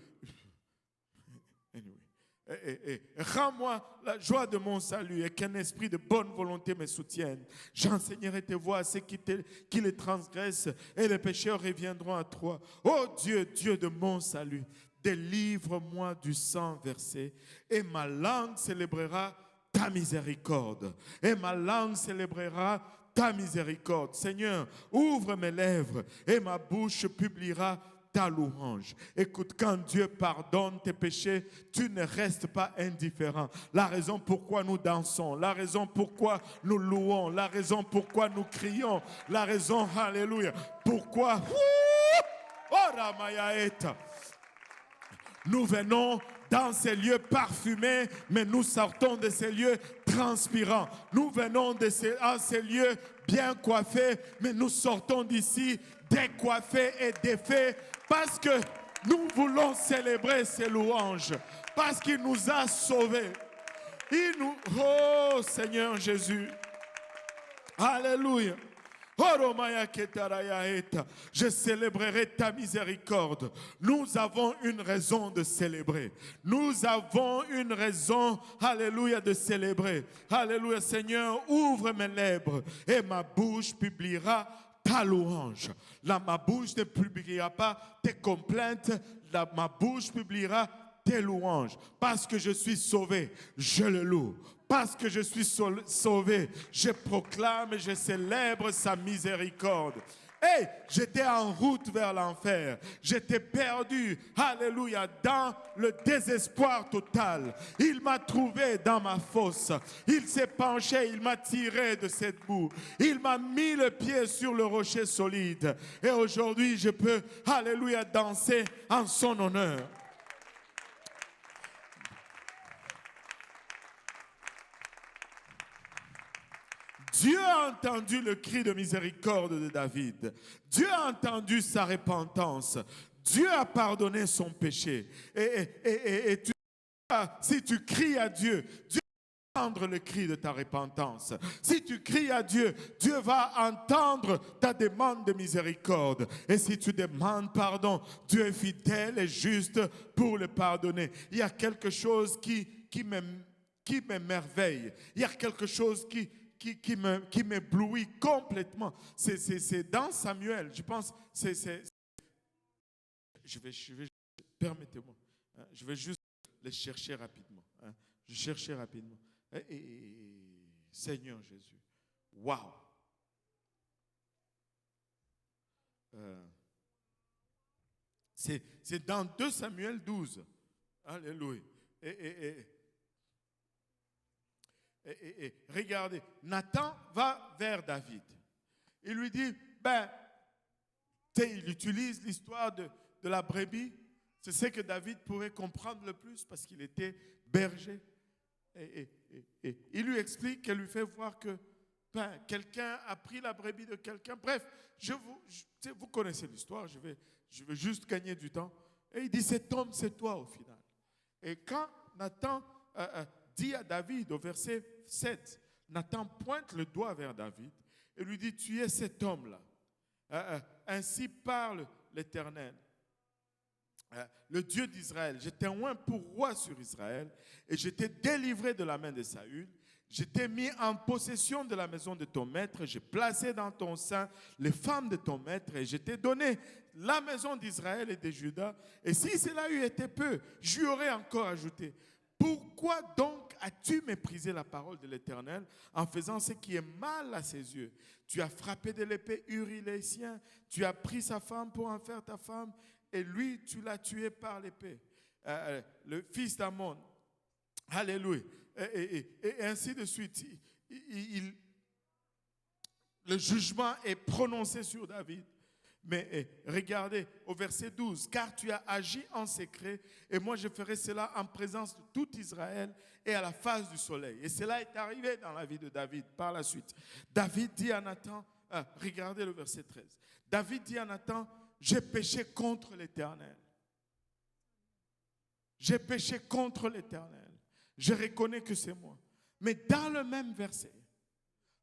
Anyway. Rends-moi la joie de mon salut et qu'un esprit de bonne volonté me soutienne. J'enseignerai tes voies à ceux qui les transgressent et les pécheurs reviendront à toi. Oh Dieu, Dieu de mon salut, délivre-moi du sang versé et ma langue célébrera ta miséricorde. Et ma langue célébrera ta miséricorde. Seigneur, ouvre mes lèvres et ma bouche publiera ta louange. Écoute, quand Dieu pardonne tes péchés, tu ne restes pas indifférent. La raison pourquoi nous dansons, la raison pourquoi nous louons, la raison pourquoi nous crions, la raison, alléluia, pourquoi nous venons dans ces lieux parfumés, mais nous sortons de ces lieux transpirants. Nous venons de ces lieux bien coiffés, mais nous sortons d'ici décoiffés et défaits parce que nous voulons célébrer ces louanges, parce qu'il nous a sauvés. Oh Seigneur Jésus, alléluia. Je célébrerai ta miséricorde. Nous avons une raison de célébrer. Nous avons une raison, alléluia, de célébrer. Alléluia, Seigneur, ouvre mes lèvres et ma bouche publiera ta louange. Là, ma bouche ne publiera pas tes complaintes. Là, ma bouche publiera tes louanges. Parce que je suis sauvé, je le loue. Parce que je suis sauvé, je proclame et je célèbre sa miséricorde. Hey, j'étais en route vers l'enfer. J'étais perdu, alléluia, dans le désespoir total. Il m'a trouvé dans ma fosse. Il s'est penché, il m'a tiré de cette boue. Il m'a mis le pied sur le rocher solide. Et aujourd'hui, je peux, alléluia, danser en son honneur. Dieu a entendu le cri de miséricorde de David. Dieu a entendu sa repentance. Dieu a pardonné son péché. Et si tu cries à Dieu, Dieu va entendre le cri de ta repentance. Si tu cries à Dieu, Dieu va entendre ta demande de miséricorde. Et si tu demandes pardon, Dieu est fidèle et juste pour le pardonner. Il y a quelque chose qui m'émerveille. Il y a quelque chose qui m'éblouit complètement. C'est dans Samuel, je pense, permettez-moi, hein, je vais juste les chercher rapidement. Hein, je cherchais rapidement. Seigneur Jésus, waouh! C'est dans 2 Samuel 12. Alléluia. Et regardez, Nathan va vers David. Il lui dit, il utilise l'histoire de la brebis. C'est ce que David pourrait comprendre le plus parce qu'il était berger. Et il lui explique, qu'elle lui fait voir que quelqu'un a pris la brebis de quelqu'un. Bref, vous connaissez l'histoire, je vais juste gagner du temps. Et il dit, cet homme, c'est toi au final. Et quand Nathan dit à David au verset 7, Nathan pointe le doigt vers David et lui dit, tu es cet homme-là. Ainsi parle l'Éternel. le Dieu d'Israël, je t'ai oint pour roi sur Israël et je t'ai délivré de la main de Saül. Je t'ai mis en possession de la maison de ton maître. J'ai placé dans ton sein les femmes de ton maître et je t'ai donné la maison d'Israël et de Juda. Et si cela eût été peu, j'y aurais encore ajouté. Pourquoi donc as-tu méprisé la parole de l'Éternel en faisant ce qui est mal à ses yeux? Tu as frappé de l'épée Uri l'Héthien, tu as pris sa femme pour en faire ta femme, et lui, tu l'as tué par l'épée. Le fils d'Amon, alléluia, et ainsi de suite. Le jugement est prononcé sur David. Mais regardez au verset 12, car tu as agi en secret et moi je ferai cela en présence de tout Israël et à la face du soleil. Et cela est arrivé dans la vie de David par la suite. David dit à Nathan, regardez le verset 13, David dit à Nathan, j'ai péché contre l'Éternel. J'ai péché contre l'Éternel. Je reconnais que c'est moi. Mais dans le même verset,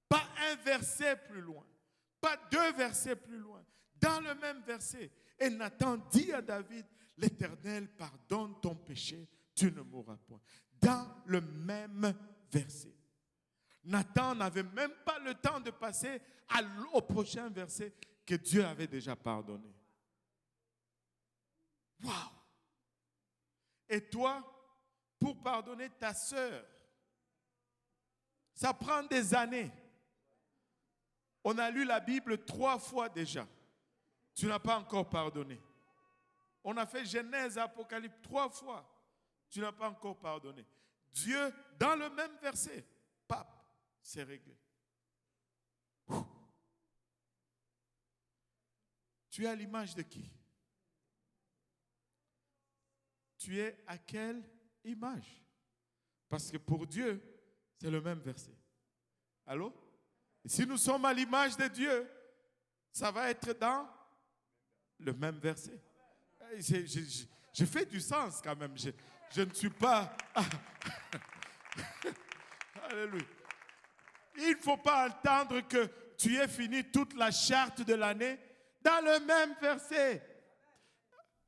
pas un verset plus loin, pas deux versets plus loin, dans le même verset, et Nathan dit à David, l'Éternel pardonne ton péché, tu ne mourras point. Dans le même verset. Nathan n'avait même pas le temps de passer au prochain verset que Dieu avait déjà pardonné. Waouh! Et toi, pour pardonner ta sœur, ça prend des années. On a lu la Bible 3 fois déjà. Tu n'as pas encore pardonné. On a fait Genèse, Apocalypse 3 fois. Tu n'as pas encore pardonné. Dieu, dans le même verset, pape, c'est réglé. Tu es à l'image de qui? Tu es à quelle image? Parce que pour Dieu, c'est le même verset. Allô? Et si nous sommes à l'image de Dieu, ça va être dans le même verset. Je fais du sens quand même. Je ne suis pas... Alléluia. Il ne faut pas attendre que tu aies fini toute la charte de l'année dans le même verset.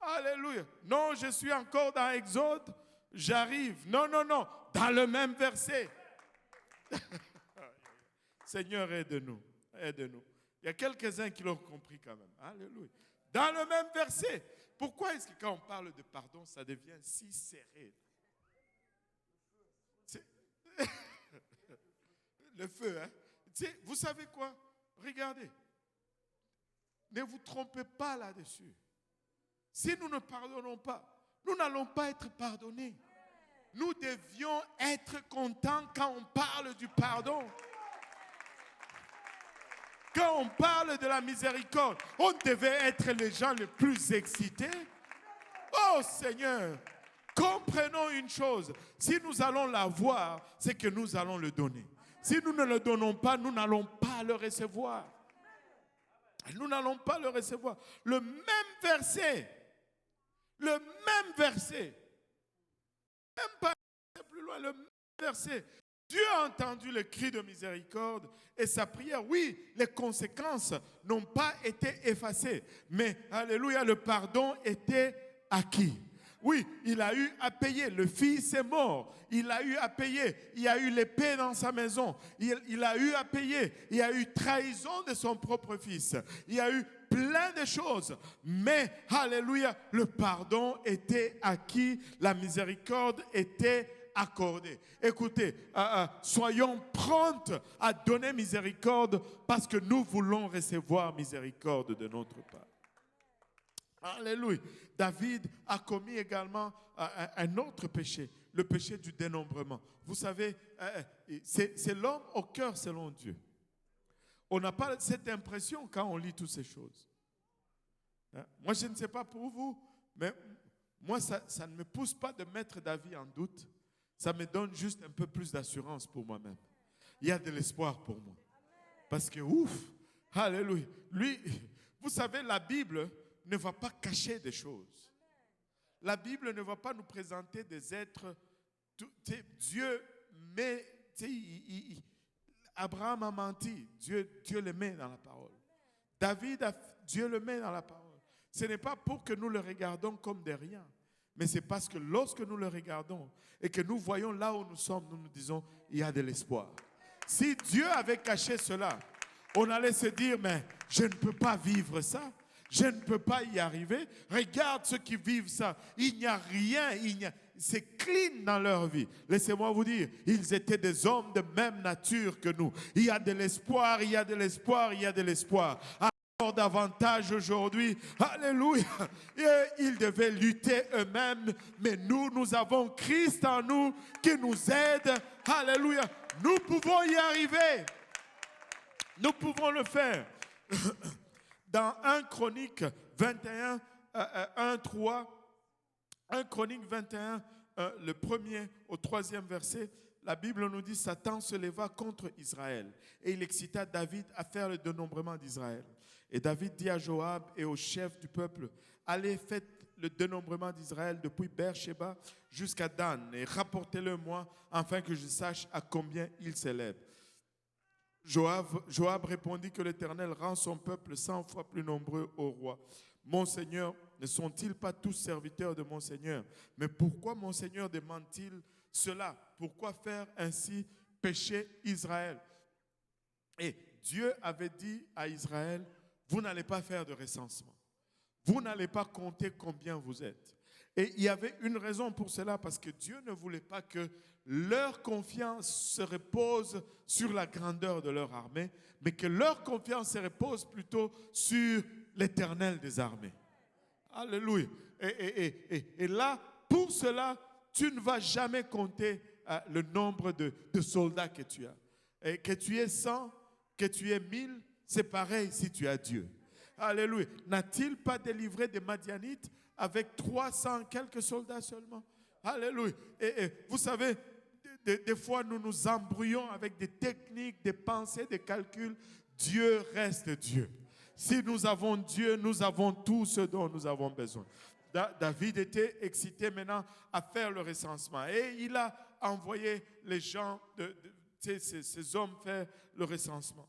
Alléluia. Non, je suis encore dans Exode. J'arrive. Non, non, non. Dans le même verset. Seigneur, aide-nous. Aide-nous. Il y a quelques-uns qui l'ont compris quand même. Alléluia. Dans le même verset. Pourquoi est-ce que quand on parle de pardon, ça devient si serré? Le feu, hein? Vous savez quoi? Regardez. Ne vous trompez pas là-dessus. Si nous ne pardonnons pas, nous n'allons pas être pardonnés. Nous devions être contents quand on parle du pardon. Quand on parle de la miséricorde, on devait être les gens les plus excités. Oh Seigneur, comprenons une chose. Si nous allons l'avoir, c'est que nous allons le donner. Si nous ne le donnons pas, nous n'allons pas le recevoir. Nous n'allons pas le recevoir. Le même verset, même pas plus loin, le même verset. Dieu a entendu le cri de miséricorde et sa prière. Oui, les conséquences n'ont pas été effacées. Mais, alléluia, le pardon était acquis. Oui, il a eu à payer. Le fils est mort. Il a eu à payer. Il y a eu l'épée dans sa maison. Il a eu à payer. Il y a eu trahison de son propre fils. Il y a eu plein de choses. Mais, alléluia, le pardon était acquis. La miséricorde était accordée. Écoutez, soyons promptes à donner miséricorde parce que nous voulons recevoir miséricorde de notre part. Alléluia. David a commis également un autre péché, le péché du dénombrement. Vous savez, c'est l'homme au cœur selon Dieu. On n'a pas cette impression quand on lit toutes ces choses. Moi, je ne sais pas pour vous, mais moi, ça ne me pousse pas de mettre David en doute. Ça me donne juste un peu plus d'assurance pour moi-même. Il y a de l'espoir pour moi. Parce que, ouf, alléluia. Lui, vous savez, la Bible ne va pas cacher des choses. La Bible ne va pas nous présenter des êtres. Dieu met. Abraham a menti. Dieu le met dans la parole. Dieu le met dans la parole. Ce n'est pas pour que nous le regardons comme des riens, mais c'est parce que lorsque nous le regardons et que nous voyons là où nous sommes, nous nous disons, il y a de l'espoir. Si Dieu avait caché cela, on allait se dire, mais je ne peux pas vivre ça. Je ne peux pas y arriver. Regarde ceux qui vivent ça. Il n'y a rien, c'est clean dans leur vie. Laissez-moi vous dire, ils étaient des hommes de même nature que nous. Il y a de l'espoir, il y a de l'espoir, il y a de l'espoir. Encore davantage aujourd'hui, alléluia. Et ils devaient lutter eux-mêmes, mais nous avons Christ en nous qui nous aide. Alléluia. Nous pouvons y arriver. Nous pouvons le faire. Dans 1 Chronique 21, 1 Chronique 21, le premier au troisième verset, la Bible nous dit, Satan se leva contre Israël et il excita David à faire le dénombrement d'Israël. Et David dit à Joab et aux chefs du peuple, allez, faites le dénombrement d'Israël depuis Beersheba jusqu'à Dan et rapportez-le moi afin que je sache à combien il s'élève. Joab répondit que l'Éternel rend son peuple 100 fois plus nombreux au roi. Mon Seigneur, ne sont-ils pas tous serviteurs de mon Seigneur? Mais pourquoi mon Seigneur demande-t-il cela? Pourquoi faire ainsi pécher Israël? Et Dieu avait dit à Israël, vous n'allez pas faire de recensement. Vous n'allez pas compter combien vous êtes. Et il y avait une raison pour cela, parce que Dieu ne voulait pas que leur confiance se repose sur la grandeur de leur armée, mais que leur confiance se repose plutôt sur l'Éternel des armées. Alléluia. Et là, pour cela, tu ne vas jamais compter le nombre de soldats que tu as. Et que tu aies 100, que tu aies 1000, c'est pareil si tu as Dieu. Alléluia. N'a-t-il pas délivré des Madianites avec 300 quelques soldats seulement? Alléluia. Et vous savez, des fois nous nous embrouillons avec des techniques, des pensées, des calculs. Dieu reste Dieu. Si nous avons Dieu, nous avons tout ce dont nous avons besoin. David était excité maintenant à faire le recensement. Et il a envoyé les gens, ces hommes faire le recensement.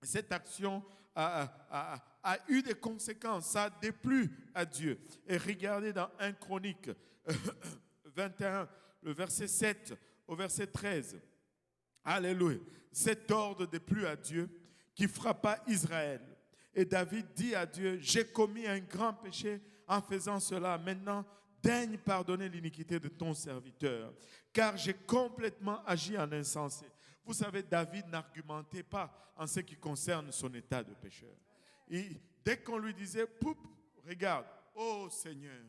Cette action a eu des conséquences. Ça a déplu à Dieu. Et regardez dans 1 Chronique 21, le verset 7 au verset 13. Alléluia. Cet ordre déplut à Dieu qui frappa Israël. Et David dit à Dieu, j'ai commis un grand péché en faisant cela. Maintenant, daigne pardonner l'iniquité de ton serviteur, car j'ai complètement agi en insensé. Vous savez, David n'argumentait pas en ce qui concerne son état de pécheur. Et dès qu'on lui disait, poup, regarde, oh Seigneur,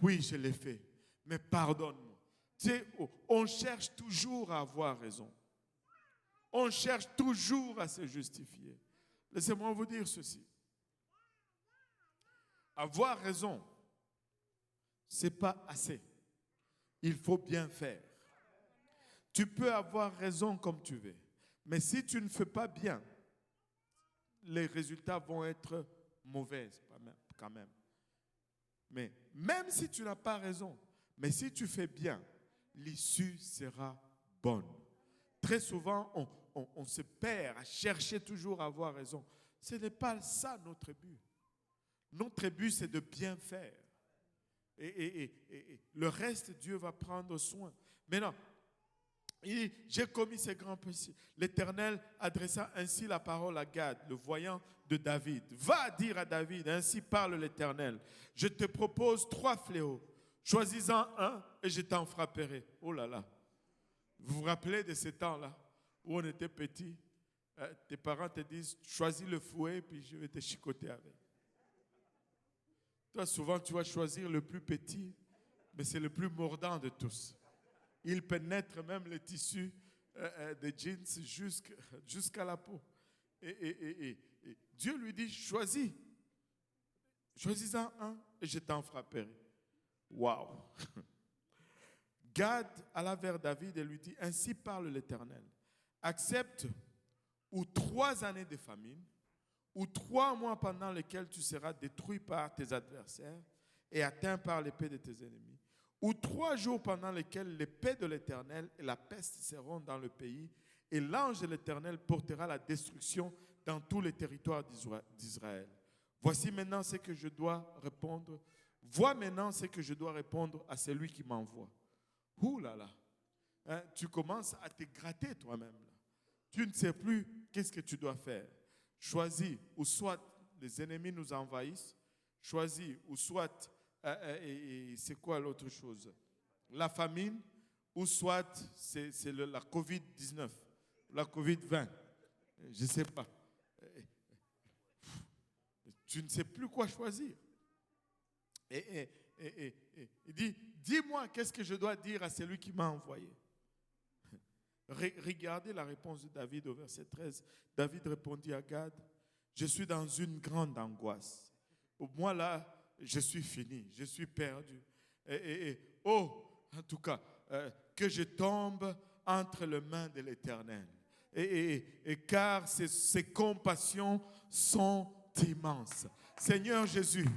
oui, je l'ai fait, mais pardonne-moi. Tu sais, on cherche toujours à avoir raison. On cherche toujours à se justifier. Laissez-moi vous dire ceci. Avoir raison, ce n'est pas assez. Il faut bien faire. Tu peux avoir raison comme tu veux, mais si tu ne fais pas bien, les résultats vont être mauvais quand même. Mais même si tu n'as pas raison, mais si tu fais bien, l'issue sera bonne. Très souvent, on se perd à chercher toujours à avoir raison. Ce n'est pas ça notre but. Notre but, c'est de bien faire. Et le reste, Dieu va prendre soin. Maintenant, il dit, j'ai commis ces grands péchés. L'Éternel adressa ainsi la parole à Gad, le voyant de David. Va dire à David, ainsi parle l'Éternel. Je te propose 3 fléaux. Choisis-en un et je t'en frapperai. Oh là là. Vous vous rappelez de ce temps-là où on était petit? Tes parents te disent, choisis le fouet puis je vais te chicoter avec. Toi, souvent, tu vas choisir le plus petit, mais c'est le plus mordant de tous. Il pénètre même les tissus des jeans jusqu'à la peau. Et Dieu lui dit, choisis. Choisis-en un et je t'en frapperai. Waouh! Gad alla vers David et lui dit, ainsi parle l'Éternel. Accepte ou 3 années de famine, ou 3 mois pendant lesquels tu seras détruit par tes adversaires et atteint par l'épée de tes ennemis, ou 3 jours pendant lesquels l'épée de l'Éternel et la peste seront dans le pays, et l'ange de l'Éternel portera la destruction dans tous les territoires d'Israël. Voici maintenant ce que je dois répondre. Vois maintenant ce que je dois répondre à celui qui m'envoie. Ouh là là. Hein, tu commences à te gratter toi-même. Là. Tu ne sais plus qu'est-ce que tu dois faire. Choisis, ou soit les ennemis nous envahissent, choisis, ou soit, c'est quoi l'autre chose? La famine, ou soit c'est la COVID-19, la COVID-20. Je ne sais pas. Tu ne sais plus quoi choisir. Il dit, dis-moi qu'est-ce que je dois dire à celui qui m'a envoyé. Regardez la réponse de David au verset 13. David répondit à Gad, je suis dans une grande angoisse. Moi là, je suis fini, je suis perdu. Oh, en tout cas, que je tombe entre les mains de l'Éternel. Car ses compassions sont immenses. Seigneur Jésus,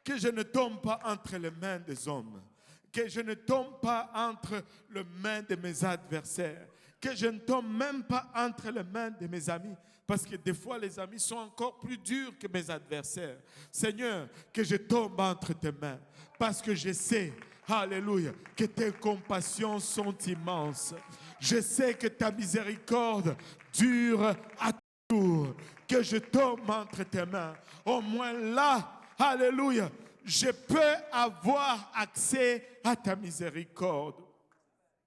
que je ne tombe pas entre les mains des hommes, que je ne tombe pas entre les mains de mes adversaires, que je ne tombe même pas entre les mains de mes amis, parce que des fois les amis sont encore plus durs que mes adversaires. Seigneur, que je tombe entre tes mains, parce que je sais, alléluia, que tes compassions sont immenses. Je sais que ta miséricorde dure à toujours, que je tombe entre tes mains. Au moins là, alléluia, je peux avoir accès à ta miséricorde.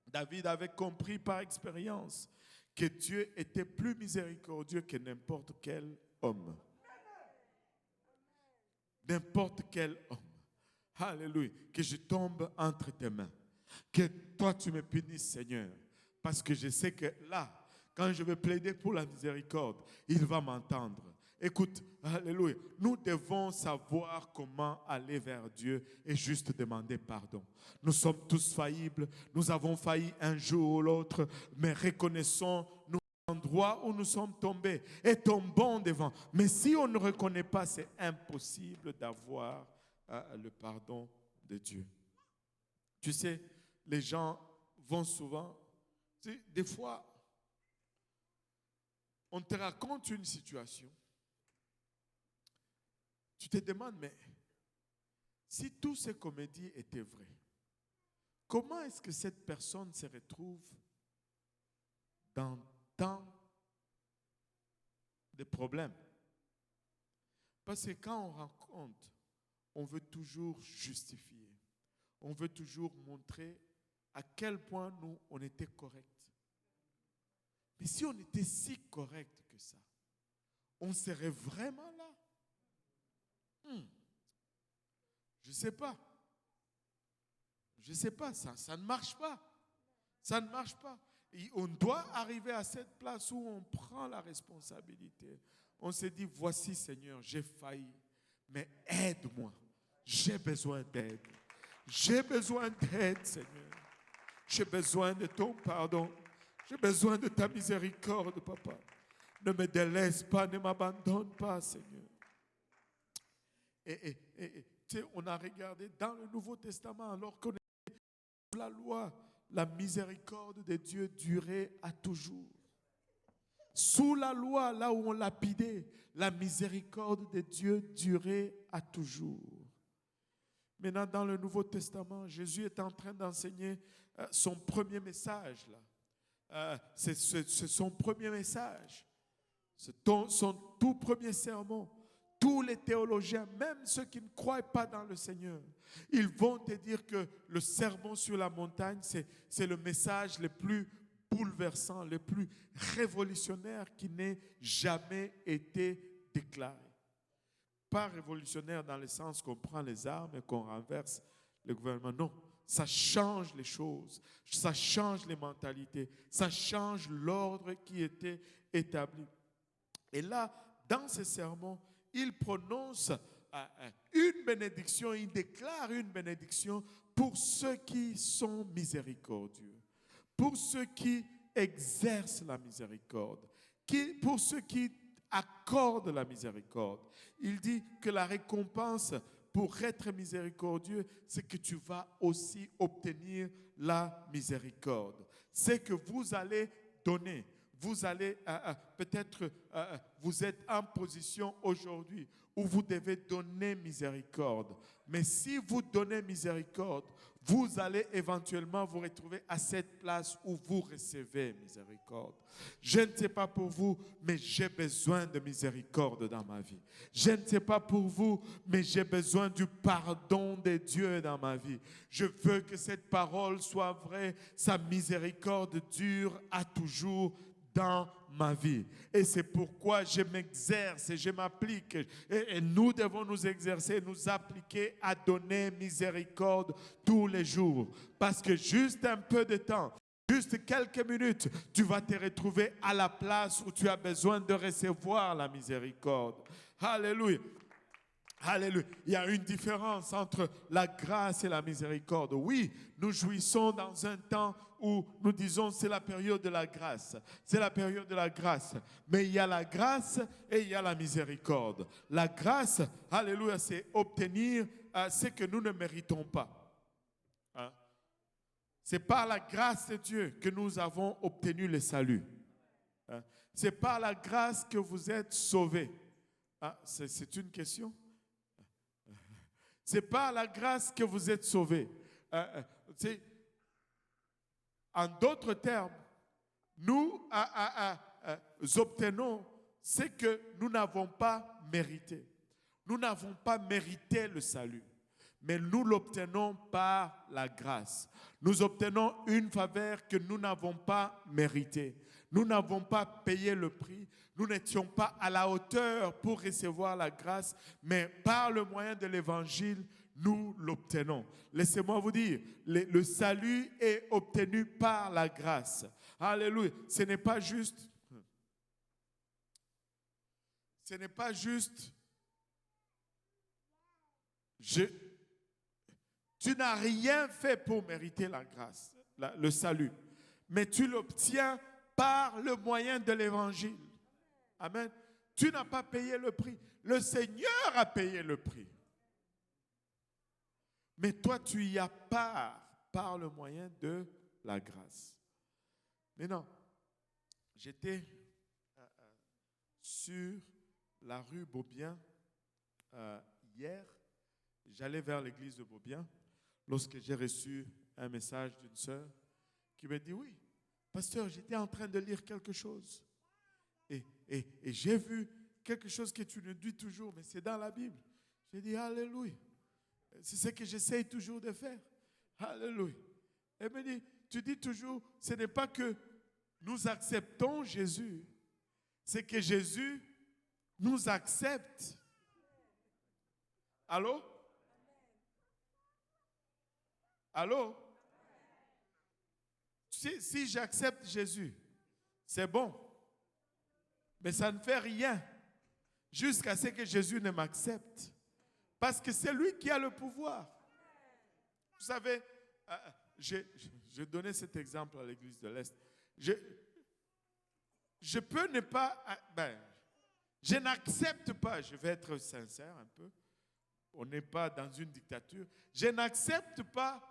David avait compris par expérience que Dieu était plus miséricordieux que n'importe quel homme. N'importe quel homme. Alléluia. Que je tombe entre tes mains. Que toi tu me punisses, Seigneur. Parce que je sais que là, quand je vais plaider pour la miséricorde, il va m'entendre. Écoute, alléluia, nous devons savoir comment aller vers Dieu et juste demander pardon. Nous sommes tous faillibles, nous avons failli un jour ou l'autre, mais reconnaissons nos endroits où nous sommes tombés et tombons devant. Mais si on ne reconnaît pas, c'est impossible d'avoir le pardon de Dieu. Tu sais, les gens vont souvent, tu sais, des fois, on te raconte une situation. Tu te demandes, mais si toutes ces comédies étaient vraies, comment est-ce que cette personne se retrouve dans tant de problèmes? Parce que quand on raconte, on veut toujours justifier. On veut toujours montrer à quel point nous, on était corrects. Mais si on était si corrects que ça, on serait vraiment là? Je ne sais pas. Je ne sais pas, ça ne marche pas. Ça ne marche pas. Et on doit arriver à cette place où on prend la responsabilité. On se dit, voici Seigneur, j'ai failli, mais aide-moi. J'ai besoin d'aide. J'ai besoin d'aide, Seigneur. J'ai besoin de ton pardon. J'ai besoin de ta miséricorde, Papa. Ne me délaisse pas, ne m'abandonne pas, Seigneur. Tu sais, on a regardé dans le Nouveau Testament, alors qu'on est sous la loi, la miséricorde de Dieu durait à toujours. Sous la loi, là où on lapidait, la miséricorde de Dieu durait à toujours. Maintenant, dans le Nouveau Testament, Jésus est en train d'enseigner son premier message. C'est son premier message. C'est son tout premier sermon. Tous les théologiens, même ceux qui ne croient pas dans le Seigneur, ils vont te dire que le sermon sur la montagne, c'est le message le plus bouleversant, le plus révolutionnaire qui n'ait jamais été déclaré. Pas révolutionnaire dans le sens qu'on prend les armes et qu'on renverse le gouvernement. Non, ça change les choses, ça change les mentalités, ça change l'ordre qui était établi. Et là, dans ce sermon, il prononce une bénédiction, il déclare une bénédiction pour ceux qui sont miséricordieux, pour ceux qui exercent la miséricorde, pour ceux qui accordent la miséricorde. Il dit que la récompense pour être miséricordieux, c'est que tu vas aussi obtenir la miséricorde. C'est que vous allez donner. vous allez peut-être, vous êtes en position aujourd'hui où vous devez donner miséricorde. Mais si vous donnez miséricorde, vous allez éventuellement vous retrouver à cette place où vous recevez miséricorde. Je ne sais pas pour vous, mais j'ai besoin de miséricorde dans ma vie. Je ne sais pas pour vous, mais j'ai besoin du pardon de Dieu dans ma vie. Je veux que cette parole soit vraie. Sa miséricorde dure à toujours dans ma vie. Et c'est pourquoi je m'exerce et je m'applique. Et nous devons nous exercer, nous appliquer à donner miséricorde tous les jours. Parce que juste un peu de temps, juste quelques minutes, tu vas te retrouver à la place où tu as besoin de recevoir la miséricorde. Alléluia. Alléluia. Il y a une différence entre la grâce et la miséricorde. Oui, nous jouissons dans un temps où nous disons c'est la période de la grâce. C'est la période de la grâce. Mais il y a la grâce et il y a la miséricorde. La grâce, alléluia, c'est obtenir ce que nous ne méritons pas. Hein? C'est par la grâce de Dieu que nous avons obtenu le salut. Hein? C'est par la grâce que vous êtes sauvés. Ah, c'est une question? C'est par la grâce que vous êtes sauvés. En d'autres termes, nous obtenons ce que nous n'avons pas mérité. Nous n'avons pas mérité le salut, mais nous l'obtenons par la grâce. Nous obtenons une faveur que nous n'avons pas méritée. Nous n'avons pas payé le prix. Nous n'étions pas à la hauteur pour recevoir la grâce, mais par le moyen de l'évangile, nous l'obtenons. Laissez-moi vous dire, le salut est obtenu par la grâce. Alléluia. Ce n'est pas juste. Tu n'as rien fait pour mériter la grâce, le salut, mais tu l'obtiens par le moyen de l'évangile. Amen. Tu n'as pas payé le prix. Le Seigneur a payé le prix. Mais toi, tu y as part par le moyen de la grâce. Maintenant, j'étais sur la rue Beaubien hier. J'allais vers l'église de Beaubien lorsque j'ai reçu un message d'une sœur qui me dit, oui, pasteur, j'étais en train de lire quelque chose. Et j'ai vu quelque chose que tu nous dis toujours, mais c'est dans la Bible. J'ai dit, alléluia. C'est ce que j'essaie toujours de faire. Alléluia. Elle me dit, tu dis toujours, ce n'est pas que nous acceptons Jésus, c'est que Jésus nous accepte. Allô? Allô? Si j'accepte Jésus, c'est bon. Mais ça ne fait rien jusqu'à ce que Jésus ne m'accepte. Parce que c'est lui qui a le pouvoir. Vous savez, je donnais cet exemple à l'église de l'Est. Je peux ne pas... je n'accepte pas, je vais être sincère un peu. On n'est pas dans une dictature. Je n'accepte pas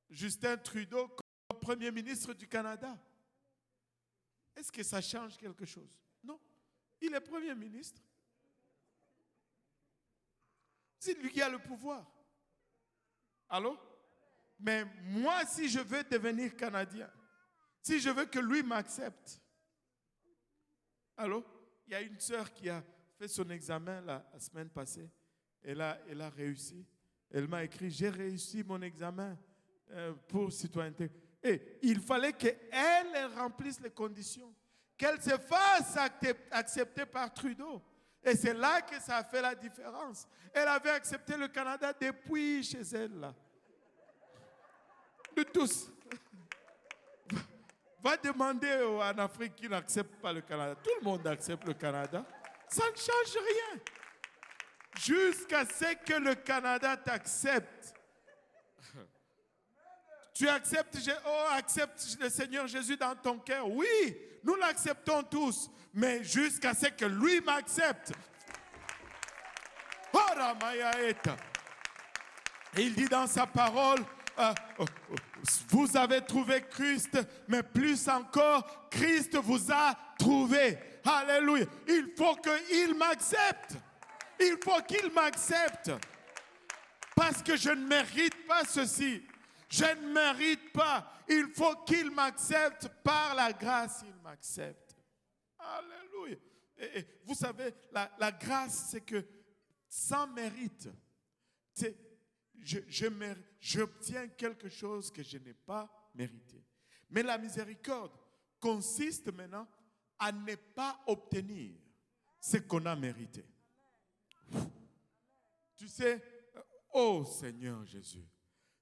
Justin Trudeau comme Premier ministre du Canada. Est-ce que ça change quelque chose? Non. Il est Premier ministre. C'est lui qui a le pouvoir. Allô? Mais moi, si je veux devenir Canadien, si je veux que lui m'accepte, allô? Il y a une sœur qui a fait son examen la semaine passée. Elle a réussi. Elle m'a écrit, j'ai réussi mon examen pour citoyenneté. Et il fallait qu'elle remplisse les conditions, qu'elle se fasse accepter par Trudeau. Et c'est là que ça a fait la différence. Elle avait accepté le Canada depuis chez elle. Là. De tous. Va demander en Afrique qui n'accepte pas le Canada. Tout le monde accepte le Canada. Ça ne change rien. Jusqu'à ce que le Canada t'accepte. Tu acceptes le Seigneur Jésus dans ton cœur. Oui, nous l'acceptons tous. Mais jusqu'à ce que lui m'accepte. Et il dit dans sa parole, Vous avez trouvé Christ, mais plus encore, Christ vous a trouvé. Alléluia. Il faut qu'il m'accepte. Il faut qu'il m'accepte. Parce que je ne mérite pas ceci. Je ne mérite pas. Il faut qu'il m'accepte par la grâce. Il m'accepte. Alléluia. Et vous savez, la grâce, c'est que sans mérite, j'obtiens quelque chose que je n'ai pas mérité. Mais la miséricorde consiste maintenant à ne pas obtenir ce qu'on a mérité. Tu sais, oh Seigneur Jésus,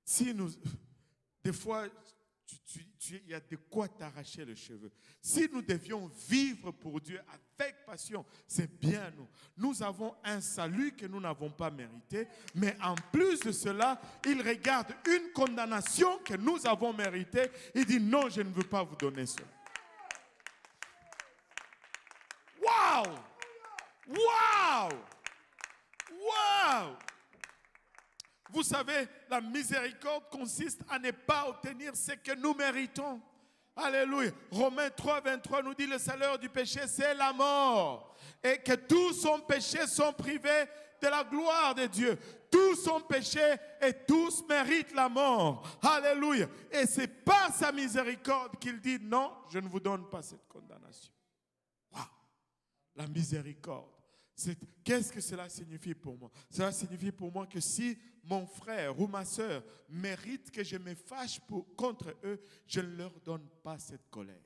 si nous, des fois, il y a de quoi t'arracher les cheveux. Si nous devions vivre pour Dieu avec passion, c'est bien nous. Nous avons un salut que nous n'avons pas mérité, mais en plus de cela, il regarde une condamnation que nous avons méritée. Il dit non, je ne veux pas vous donner cela. Waouh! Waouh! Waouh! Vous savez, la miséricorde consiste à ne pas obtenir ce que nous méritons. Alléluia. Romains 3, 23 nous dit le salaire du péché, c'est la mort. Et que tous son péché sont privés de la gloire de Dieu. Tous son péché et tous méritent la mort. Alléluia. Et c'est par sa miséricorde qu'il dit non, je ne vous donne pas cette condamnation. Waouh. La miséricorde. Qu'est-ce que cela signifie pour moi? Cela signifie pour moi que si mon frère ou ma soeur mérite que je me fâche contre eux, je ne leur donne pas cette colère.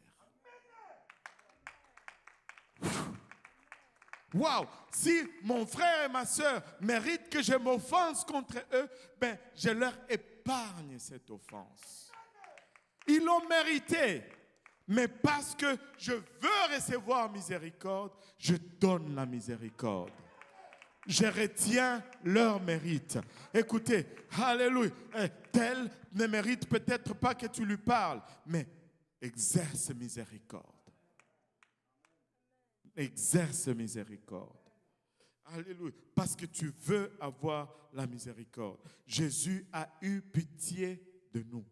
Waouh! Si mon frère et ma soeur méritent que je m'offense contre eux, ben, je leur épargne cette offense. Ils l'ont mérité. Mais parce que je veux recevoir miséricorde, je donne la miséricorde. Je retiens leur mérite. Écoutez, alléluia, tel ne mérite peut-être pas que tu lui parles, mais exerce miséricorde. Exerce miséricorde. Alléluia, parce que tu veux avoir la miséricorde. Jésus a eu pitié de nous.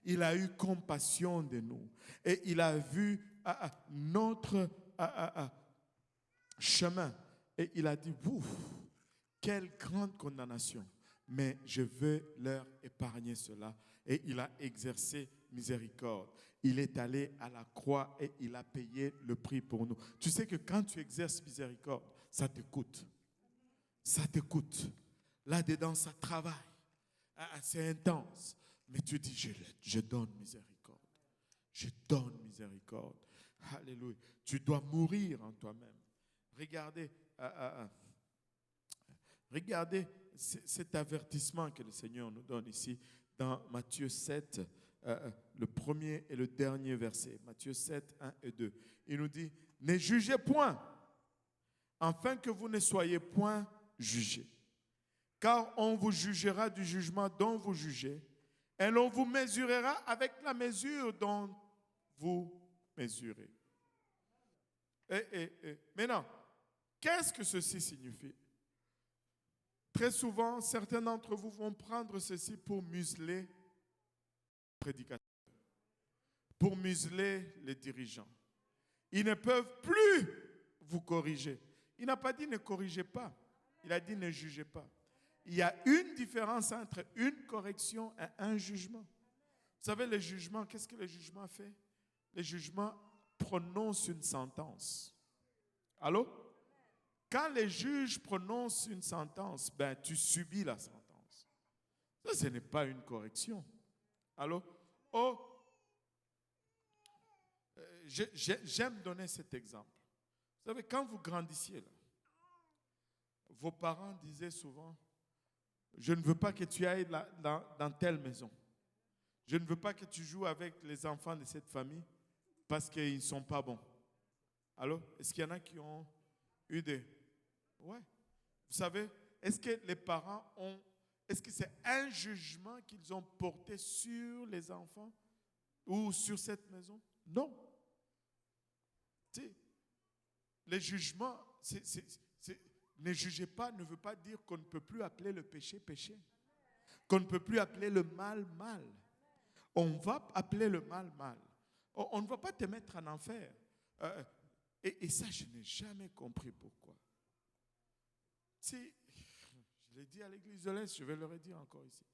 Il a eu compassion de nous. Et il a vu notre chemin. Et il a dit, ouf, quelle grande condamnation. Mais je veux leur épargner cela. Et il a exercé miséricorde. Il est allé à la croix et il a payé le prix pour nous. Tu sais que quand tu exerces miséricorde, ça te coûte. Ça te coûte. Là-dedans, ça travaille. C'est intense. Mais tu dis, je donne miséricorde. Je donne miséricorde. Alléluia. Tu dois mourir en toi-même. Regardez, regardez cet avertissement que le Seigneur nous donne ici dans Matthieu 7, le premier et le dernier verset. Matthieu 7, 1 et 2. Il nous dit, ne jugez point, afin que vous ne soyez point jugés. Car on vous jugera du jugement dont vous jugez, et l'on vous mesurera avec la mesure dont vous mesurez. Maintenant, qu'est-ce que ceci signifie? Très souvent, certains d'entre vous vont prendre ceci pour museler les prédicateurs, pour museler les dirigeants. Ils ne peuvent plus vous corriger. Il n'a pas dit ne corrigez pas, il a dit ne jugez pas. Il y a une différence entre une correction et un jugement. Vous savez, le jugement, qu'est-ce que le jugement fait? Le jugement prononce une sentence. Allô? Quand les juges prononcent une sentence, ben, tu subis la sentence. Ça, ce n'est pas une correction. Allô? Oh, j'aime donner cet exemple. Vous savez, quand vous grandissiez, là, vos parents disaient souvent, je ne veux pas que tu ailles dans telle maison. Je ne veux pas que tu joues avec les enfants de cette famille parce qu'ils ne sont pas bons. Alors, est-ce qu'il y en a qui ont eu des... Ouais. Vous savez, est-ce que les parents ont... Est-ce que c'est un jugement qu'ils ont porté sur les enfants ou sur cette maison? Non. Tu sais, les jugements, ne jugez pas ne veut pas dire qu'on ne peut plus appeler le péché péché. qu'on ne peut plus appeler le mal mal. On va appeler le mal mal. On ne va pas te mettre en enfer. Et ça, je n'ai jamais compris pourquoi. Si, je l'ai dit à l'église de l'Est, je vais le redire encore ici.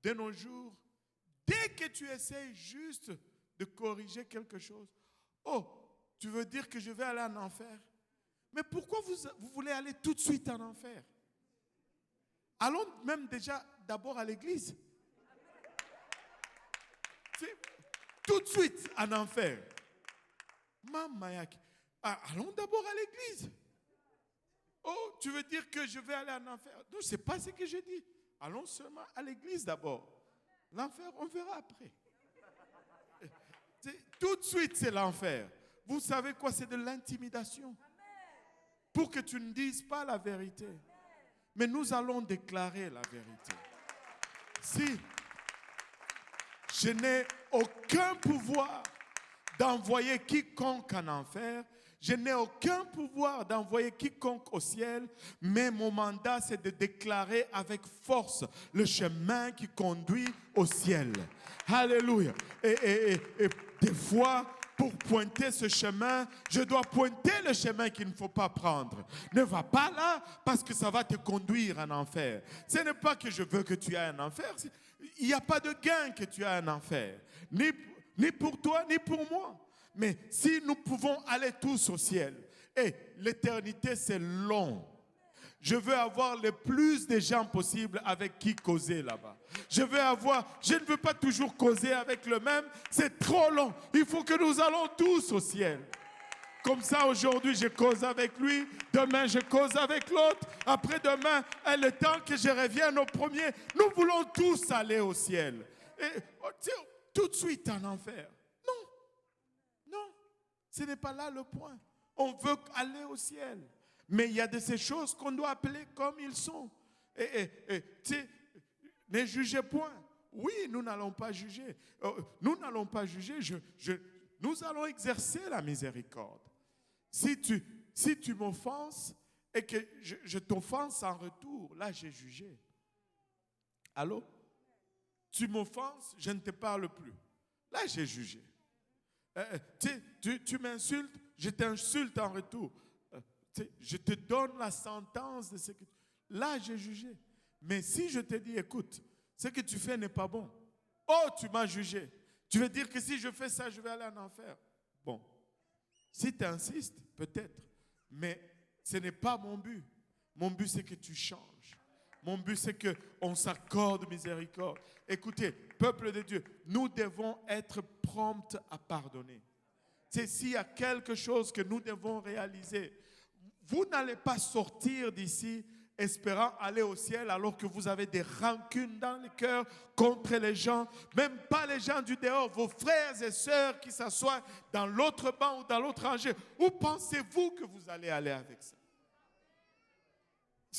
De nos jours, dès que tu essayes juste de corriger quelque chose, oh, tu veux dire que je vais aller en enfer? Mais pourquoi vous voulez aller tout de suite en enfer? Allons même déjà d'abord à l'église. Tout de suite en enfer. Mamayak. Allons d'abord à l'église. Oh, tu veux dire que je vais aller en enfer? Non, ce n'est pas ce que je dis. Allons seulement à l'église d'abord. L'enfer, on verra après. Tout de suite, c'est l'enfer. Vous savez quoi? C'est de l'intimidation. Pour que tu ne dises pas la vérité. Mais nous allons déclarer la vérité. Si je n'ai aucun pouvoir d'envoyer quiconque en enfer, je n'ai aucun pouvoir d'envoyer quiconque au ciel, mais mon mandat, c'est de déclarer avec force le chemin qui conduit au ciel. Alléluia. Et des fois, pour pointer ce chemin, je dois pointer le chemin qu'il ne faut pas prendre. Ne va pas là parce que ça va te conduire en enfer. Ce n'est pas que je veux que tu ailles en enfer. Il n'y a pas de gain que tu ailles en enfer. Ni pour toi, ni pour moi. Mais si nous pouvons aller tous au ciel, et l'éternité c'est long. Je veux avoir le plus de gens possible avec qui causer là-bas. Je ne veux pas toujours causer avec le même, c'est trop long. Il faut que nous allons tous au ciel. Comme ça, aujourd'hui, je cause avec lui. Demain, je cause avec l'autre. Après-demain, le temps que je revienne au premier, nous voulons tous aller au ciel. Et tout de suite en enfer. Non, ce n'est pas là le point. On veut aller au ciel. Mais il y a de ces choses qu'on doit appeler comme ils sont. Ne jugez point. Oui, nous n'allons pas juger. Nous n'allons pas juger. Nous allons exercer la miséricorde. Si tu m'offenses et que je t'offense en retour, là j'ai jugé. Allô? Tu m'offenses, je ne te parle plus. Là j'ai jugé. Tu m'insultes, je t'insulte en retour. Je te donne la sentence de ce que... Là, j'ai jugé. Mais si je te dis, écoute, ce que tu fais n'est pas bon. Oh, tu m'as jugé. Tu veux dire que si je fais ça, je vais aller en enfer. Bon. Si tu insistes, peut-être. Mais ce n'est pas mon but. Mon but, c'est que tu changes. Mon but, c'est qu'on s'accorde miséricorde. Écoutez, peuple de Dieu, nous devons être prompts à pardonner. C'est s'il y a quelque chose que nous devons réaliser. Vous n'allez pas sortir d'ici espérant aller au ciel alors que vous avez des rancunes dans le cœur contre les gens, même pas les gens du dehors, vos frères et sœurs qui s'assoient dans l'autre banc ou dans l'autre rangée. Où pensez-vous que vous allez aller avec ça?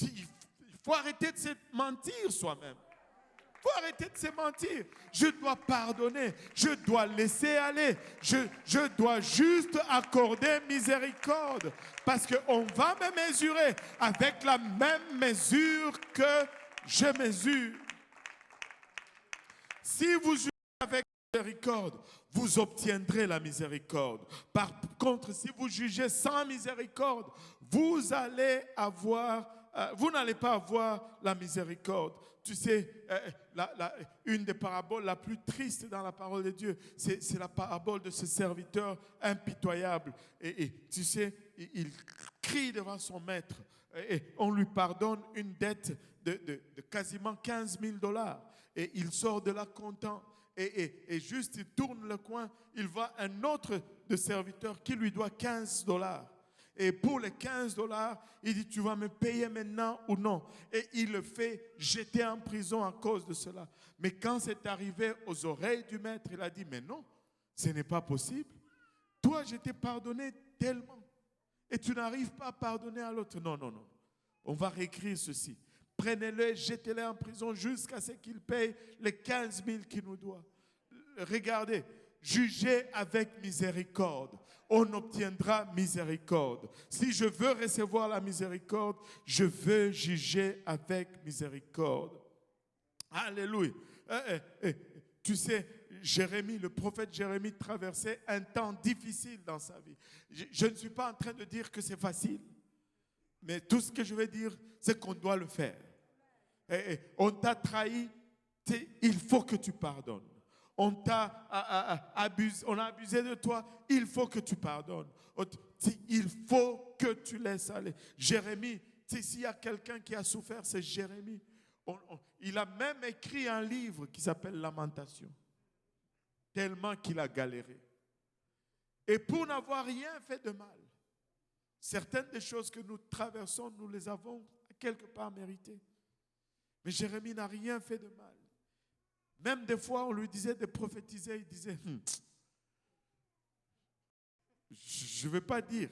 Il faut arrêter de se mentir soi-même. Il faut arrêter de se mentir. Je dois pardonner. Je dois laisser aller. Je dois juste accorder miséricorde. Parce qu'on va me mesurer avec la même mesure que je mesure. Si vous jugez avec miséricorde, vous obtiendrez la miséricorde. Par contre, si vous jugez sans miséricorde, vous n'allez pas avoir la miséricorde. Tu sais, une des paraboles la plus triste dans la parole de Dieu, c'est la parabole de ce serviteur impitoyable. Et tu sais, il crie devant son maître. Et on lui pardonne une dette de quasiment 15 000 $. Et il sort de là content. Et juste, il tourne le coin, il voit un autre de serviteur qui lui doit 15 $. Et pour les 15 $, il dit, tu vas me payer maintenant ou non? Et il le fait jeter en prison à cause de cela. Mais quand c'est arrivé aux oreilles du maître, il a dit, mais non, ce n'est pas possible. Toi, je t'ai pardonné tellement. Et tu n'arrives pas à pardonner à l'autre. Non. On va réécrire ceci. Prenez-le, jetez-le en prison jusqu'à ce qu'il paye les 15 000 qu'il nous doit. Regardez, jugez avec miséricorde. On obtiendra miséricorde. Si je veux recevoir la miséricorde, je veux juger avec miséricorde. Alléluia. Tu sais, Jérémie, le prophète Jérémie traversait un temps difficile dans sa vie. Je ne suis pas en train de dire que c'est facile, mais tout ce que je vais dire, c'est qu'on doit le faire. On t'a trahi, il faut que tu pardonnes. On a abusé de toi, il faut que tu pardonnes. Il faut que tu laisses aller. Jérémie, s'il y a quelqu'un qui a souffert, c'est Jérémie. Il a même écrit un livre qui s'appelle Lamentation, tellement qu'il a galéré. Et pour n'avoir rien fait de mal, certaines des choses que nous traversons, nous les avons quelque part méritées. Mais Jérémie n'a rien fait de mal. Même des fois, on lui disait de prophétiser, il disait, je ne veux pas dire.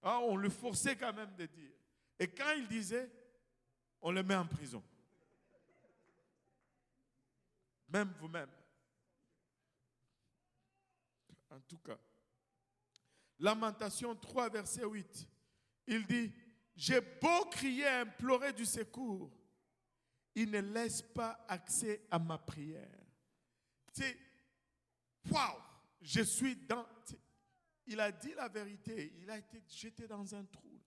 On le forçait quand même de dire. Et quand il disait, on le met en prison. Même vous-même. En tout cas. Lamentation 3, verset 8. Il dit, j'ai beau crier, implorer du secours, il ne laisse pas accès à ma prière. C'est, waouh, je suis dans... Il a dit la vérité, il a été jeté dans un trou.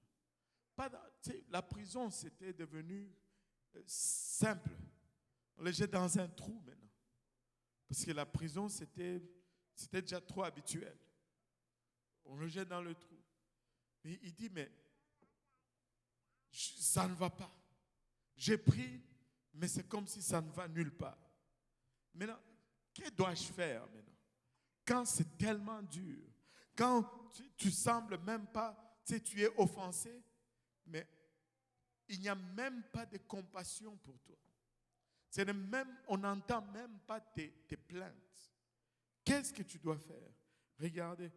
Pas dans, la prison, c'était devenu simple. On le jette dans un trou maintenant. Parce que la prison, c'était déjà trop habituel. On le jette dans le trou. Mais il dit, mais ça ne va pas. J'ai pris, mais c'est comme si ça ne va nulle part. Maintenant, que dois-je faire maintenant? Quand c'est tellement dur, quand tu sembles même pas, tu es offensé, mais il n'y a même pas de compassion pour toi. On n'entend même pas tes plaintes. Qu'est-ce que tu dois faire? Regardez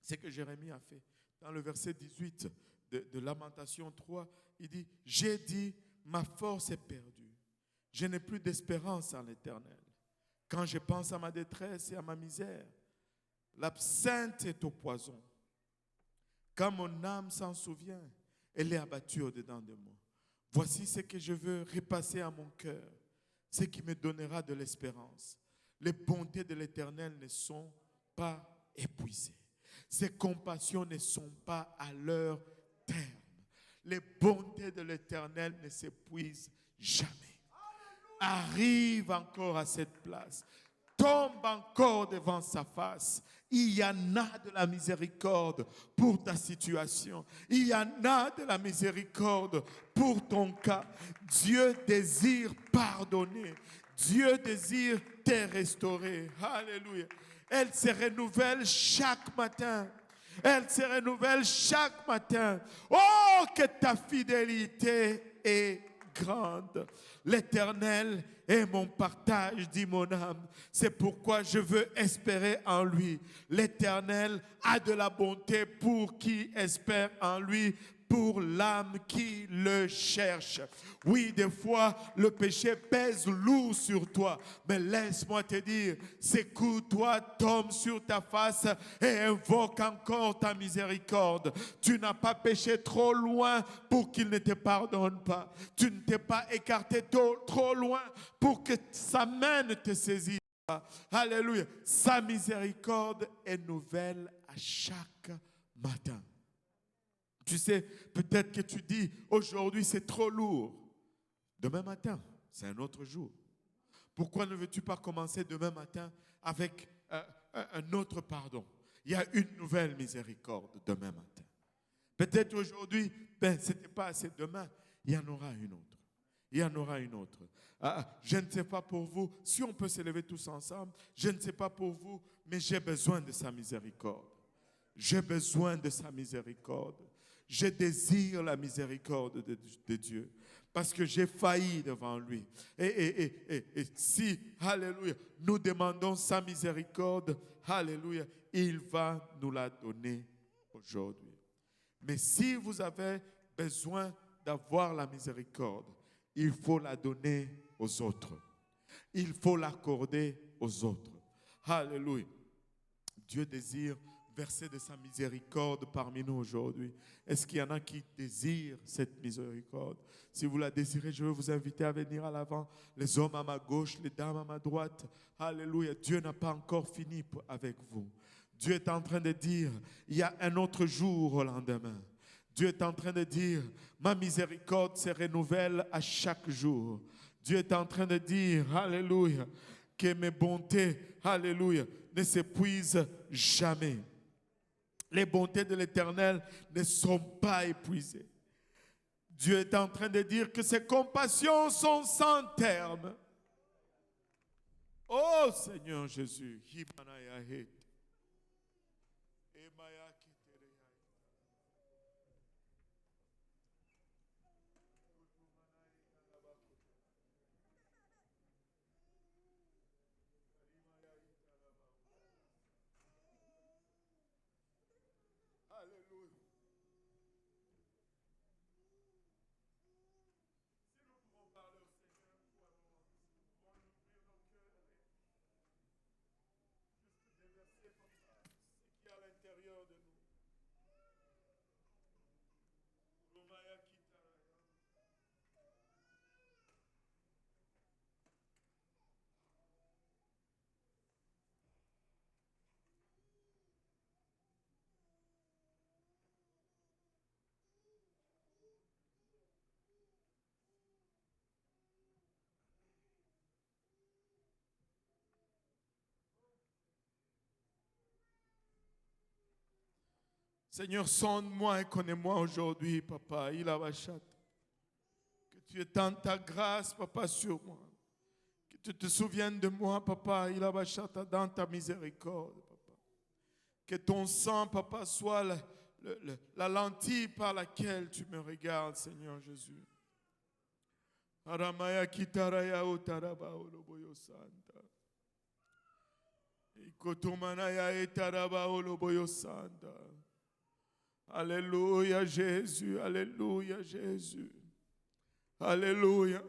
ce que Jérémie a fait. Dans le verset 18 de Lamentation 3, il dit, j'ai dit, ma force est perdue. Je n'ai plus d'espérance en l'Éternel. Quand je pense à ma détresse et à ma misère, l'absinthe est au poison. Quand mon âme s'en souvient, elle est abattue au-dedans de moi. Voici ce que je veux repasser à mon cœur, ce qui me donnera de l'espérance. Les bontés de l'Éternel ne sont pas épuisées. Ses compassions ne sont pas à leur terme. Les bontés de l'Éternel ne s'épuisent jamais. Arrive encore à cette place. Tombe encore devant sa face. Il y en a de la miséricorde pour ta situation. Il y en a de la miséricorde pour ton cas. Dieu désire pardonner. Dieu désire te restaurer. Alléluia. Elle se renouvelle chaque matin. Elle se renouvelle chaque matin. Oh, que ta fidélité est grande. L'Éternel est mon partage, dit mon âme. C'est pourquoi je veux espérer en lui. L'Éternel a de la bonté pour qui espère en lui, pour l'âme qui le cherche. Oui, des fois, le péché pèse lourd sur toi. Mais laisse-moi te dire, secoue-toi, tombe sur ta face et invoque encore ta miséricorde. Tu n'as pas péché trop loin pour qu'il ne te pardonne pas. Tu ne t'es pas écarté trop loin pour que sa main ne te saisisse pas. Alléluia. Sa miséricorde est nouvelle à chaque matin. Tu sais, peut-être que tu dis, aujourd'hui c'est trop lourd. Demain matin, c'est un autre jour. Pourquoi ne veux-tu pas commencer demain matin avec un autre pardon? Il y a une nouvelle miséricorde demain matin. Peut-être aujourd'hui, ce n'était pas assez. Demain, il y en aura une autre. Il y en aura une autre. Je ne sais pas pour vous, si on peut se lever tous ensemble, je ne sais pas pour vous, mais j'ai besoin de sa miséricorde. J'ai besoin de sa miséricorde. Je désire la miséricorde de Dieu parce que j'ai failli devant lui. Et si, alléluia, nous demandons sa miséricorde, alléluia, il va nous la donner aujourd'hui. Mais si vous avez besoin d'avoir la miséricorde, il faut la donner aux autres. Il faut l'accorder aux autres. Alléluia. Dieu désire verser de sa miséricorde parmi nous aujourd'hui. Est-ce qu'il y en a qui désirent cette miséricorde? Si vous la désirez, je veux vous inviter à venir à l'avant. Les hommes à ma gauche, les dames à ma droite. Alléluia. Dieu n'a pas encore fini avec vous. Dieu est en train de dire, il y a un autre jour au lendemain. Dieu est en train de dire, ma miséricorde se renouvelle à chaque jour. Dieu est en train de dire, alléluia, que mes bontés, alléluia, ne s'épuisent jamais. Les bontés de l'Éternel ne sont pas épuisées. Dieu est en train de dire que ses compassions sont sans terme. Oh Seigneur Jésus, Seigneur, sonde-moi et connais-moi aujourd'hui, Papa. Que tu étendes ta grâce, Papa, sur moi. Que tu te souviennes de moi, Papa, dans ta miséricorde, Papa. Que ton sang, Papa, soit la lentille par laquelle tu me regardes, Seigneur Jésus. Aramaya kitaraya utaraba oloboyo santa. Ikotomanaya etaraba oloboyo santa. Alléluia Jésus, alléluia Jésus. Alléluia.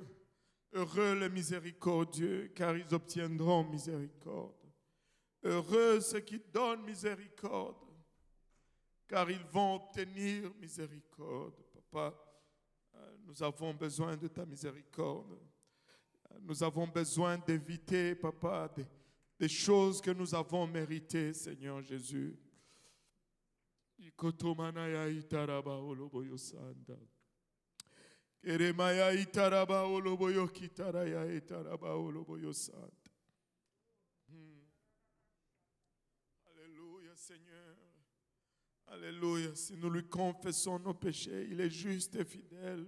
Heureux les miséricordieux, car ils obtiendront miséricorde. Heureux ceux qui donnent miséricorde, car ils vont obtenir miséricorde. Papa, nous avons besoin de ta miséricorde. Nous avons besoin d'éviter, Papa, des choses que nous avons méritées, Seigneur Jésus. Ikotomanaya itaraba oloboyo sanda. Keremaya itaraba oloboyo kitaraya itaraba oloboyo sanda. Alléluia Seigneur. Alléluia. Si nous lui confessons nos péchés, il est juste et fidèle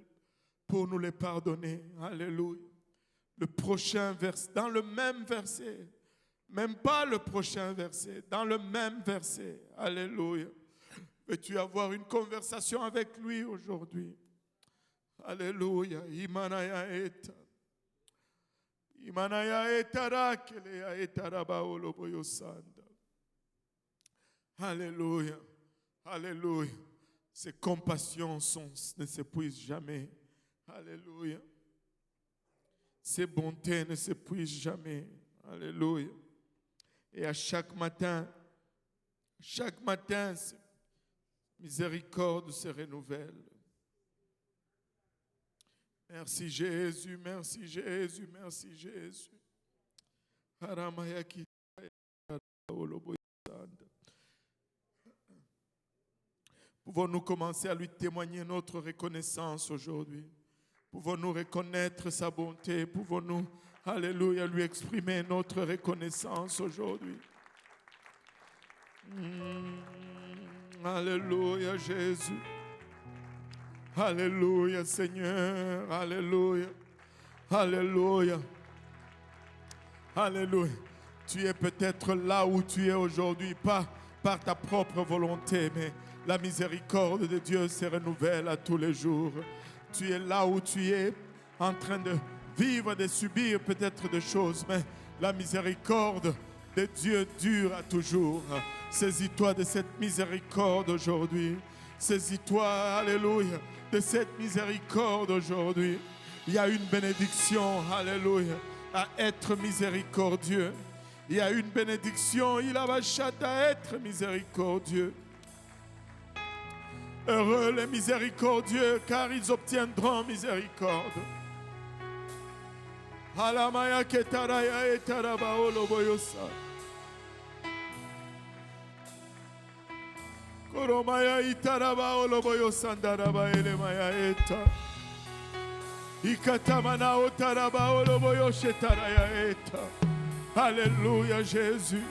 pour nous les pardonner. Alléluia. Le prochain verset, dans le même verset, même pas le prochain verset, dans le même verset. Alléluia. Veux-tu avoir une conversation avec lui aujourd'hui? Alléluia. Imanaya eta. Imanaya etara kelea etaraba oloboyo sanda. Alléluia. Alléluia. Ses compassions ne s'épuisent jamais. Alléluia. Ses bontés ne s'épuisent jamais. Alléluia. Et à chaque matin, miséricorde se renouvelle. Merci Jésus, merci Jésus, merci Jésus. Pouvons-nous commencer à lui témoigner notre reconnaissance aujourd'hui? Pouvons-nous reconnaître sa bonté? Pouvons-nous, alléluia, lui exprimer notre reconnaissance aujourd'hui? Alléluia Jésus. Alléluia Seigneur. Alléluia. Alléluia. Alléluia. Tu es peut-être là où tu es aujourd'hui, pas par ta propre volonté, mais la miséricorde de Dieu se renouvelle à tous les jours. Tu es là où tu es en train de vivre, de subir peut-être des choses, mais la miséricorde de Dieu dure à toujours. Saisis-toi de cette miséricorde aujourd'hui. Saisis-toi, alléluia, de cette miséricorde aujourd'hui. Il y a une bénédiction, alléluia, à être miséricordieux. Il y a une bénédiction. Il a bachata à être miséricordieux. Heureux les miséricordieux, car ils obtiendront miséricorde. Halamaya ketaraya etarabaolo boyosa. Koromaya itarabaolo boyosandarabaele elemaya eta. Ikatamana otarabaolo boyoshetaraya eta. Alléluia Jésus.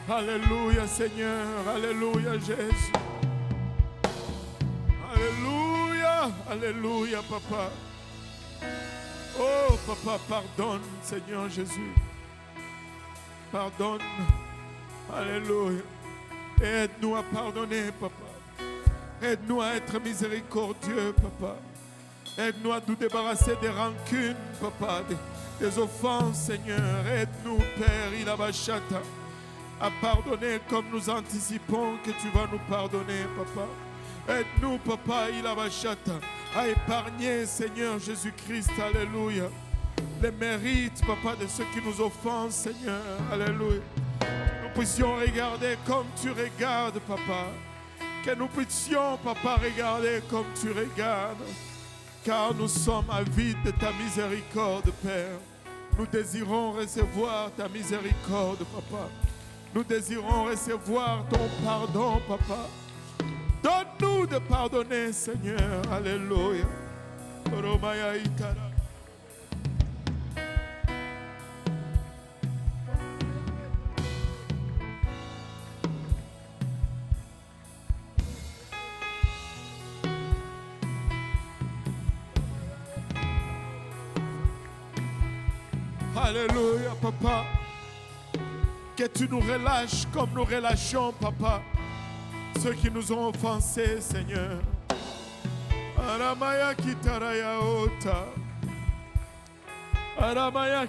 Alléluia Seigneur. Alléluia Jésus. Alléluia. Alléluia Papa. Oh Papa, pardonne Seigneur Jésus. Pardonne. Alléluia. Et aide-nous à pardonner Papa. Aide-nous à être miséricordieux Papa. Aide-nous à nous débarrasser des rancunes Papa, des offenses Seigneur. Aide-nous Père Ilabashata à pardonner comme nous anticipons que tu vas nous pardonner Papa. Aide-nous Papa Ilabashata à épargner, Seigneur Jésus-Christ, alléluia, les mérites, Papa, de ceux qui nous offensent, Seigneur, alléluia. Que nous puissions regarder comme tu regardes, Papa. Que nous puissions, Papa, regarder comme tu regardes. Car nous sommes avides de ta miséricorde, Père. Nous désirons recevoir ta miséricorde, Papa. Nous désirons recevoir ton pardon, Papa. Donne-nous de pardonner, Seigneur. Alléluia. Alléluia, Papa. Que tu nous relâches comme nous relâchons, Papa, ceux qui nous ont offensés, Seigneur. Aramaya kitaraya ota. Aramaya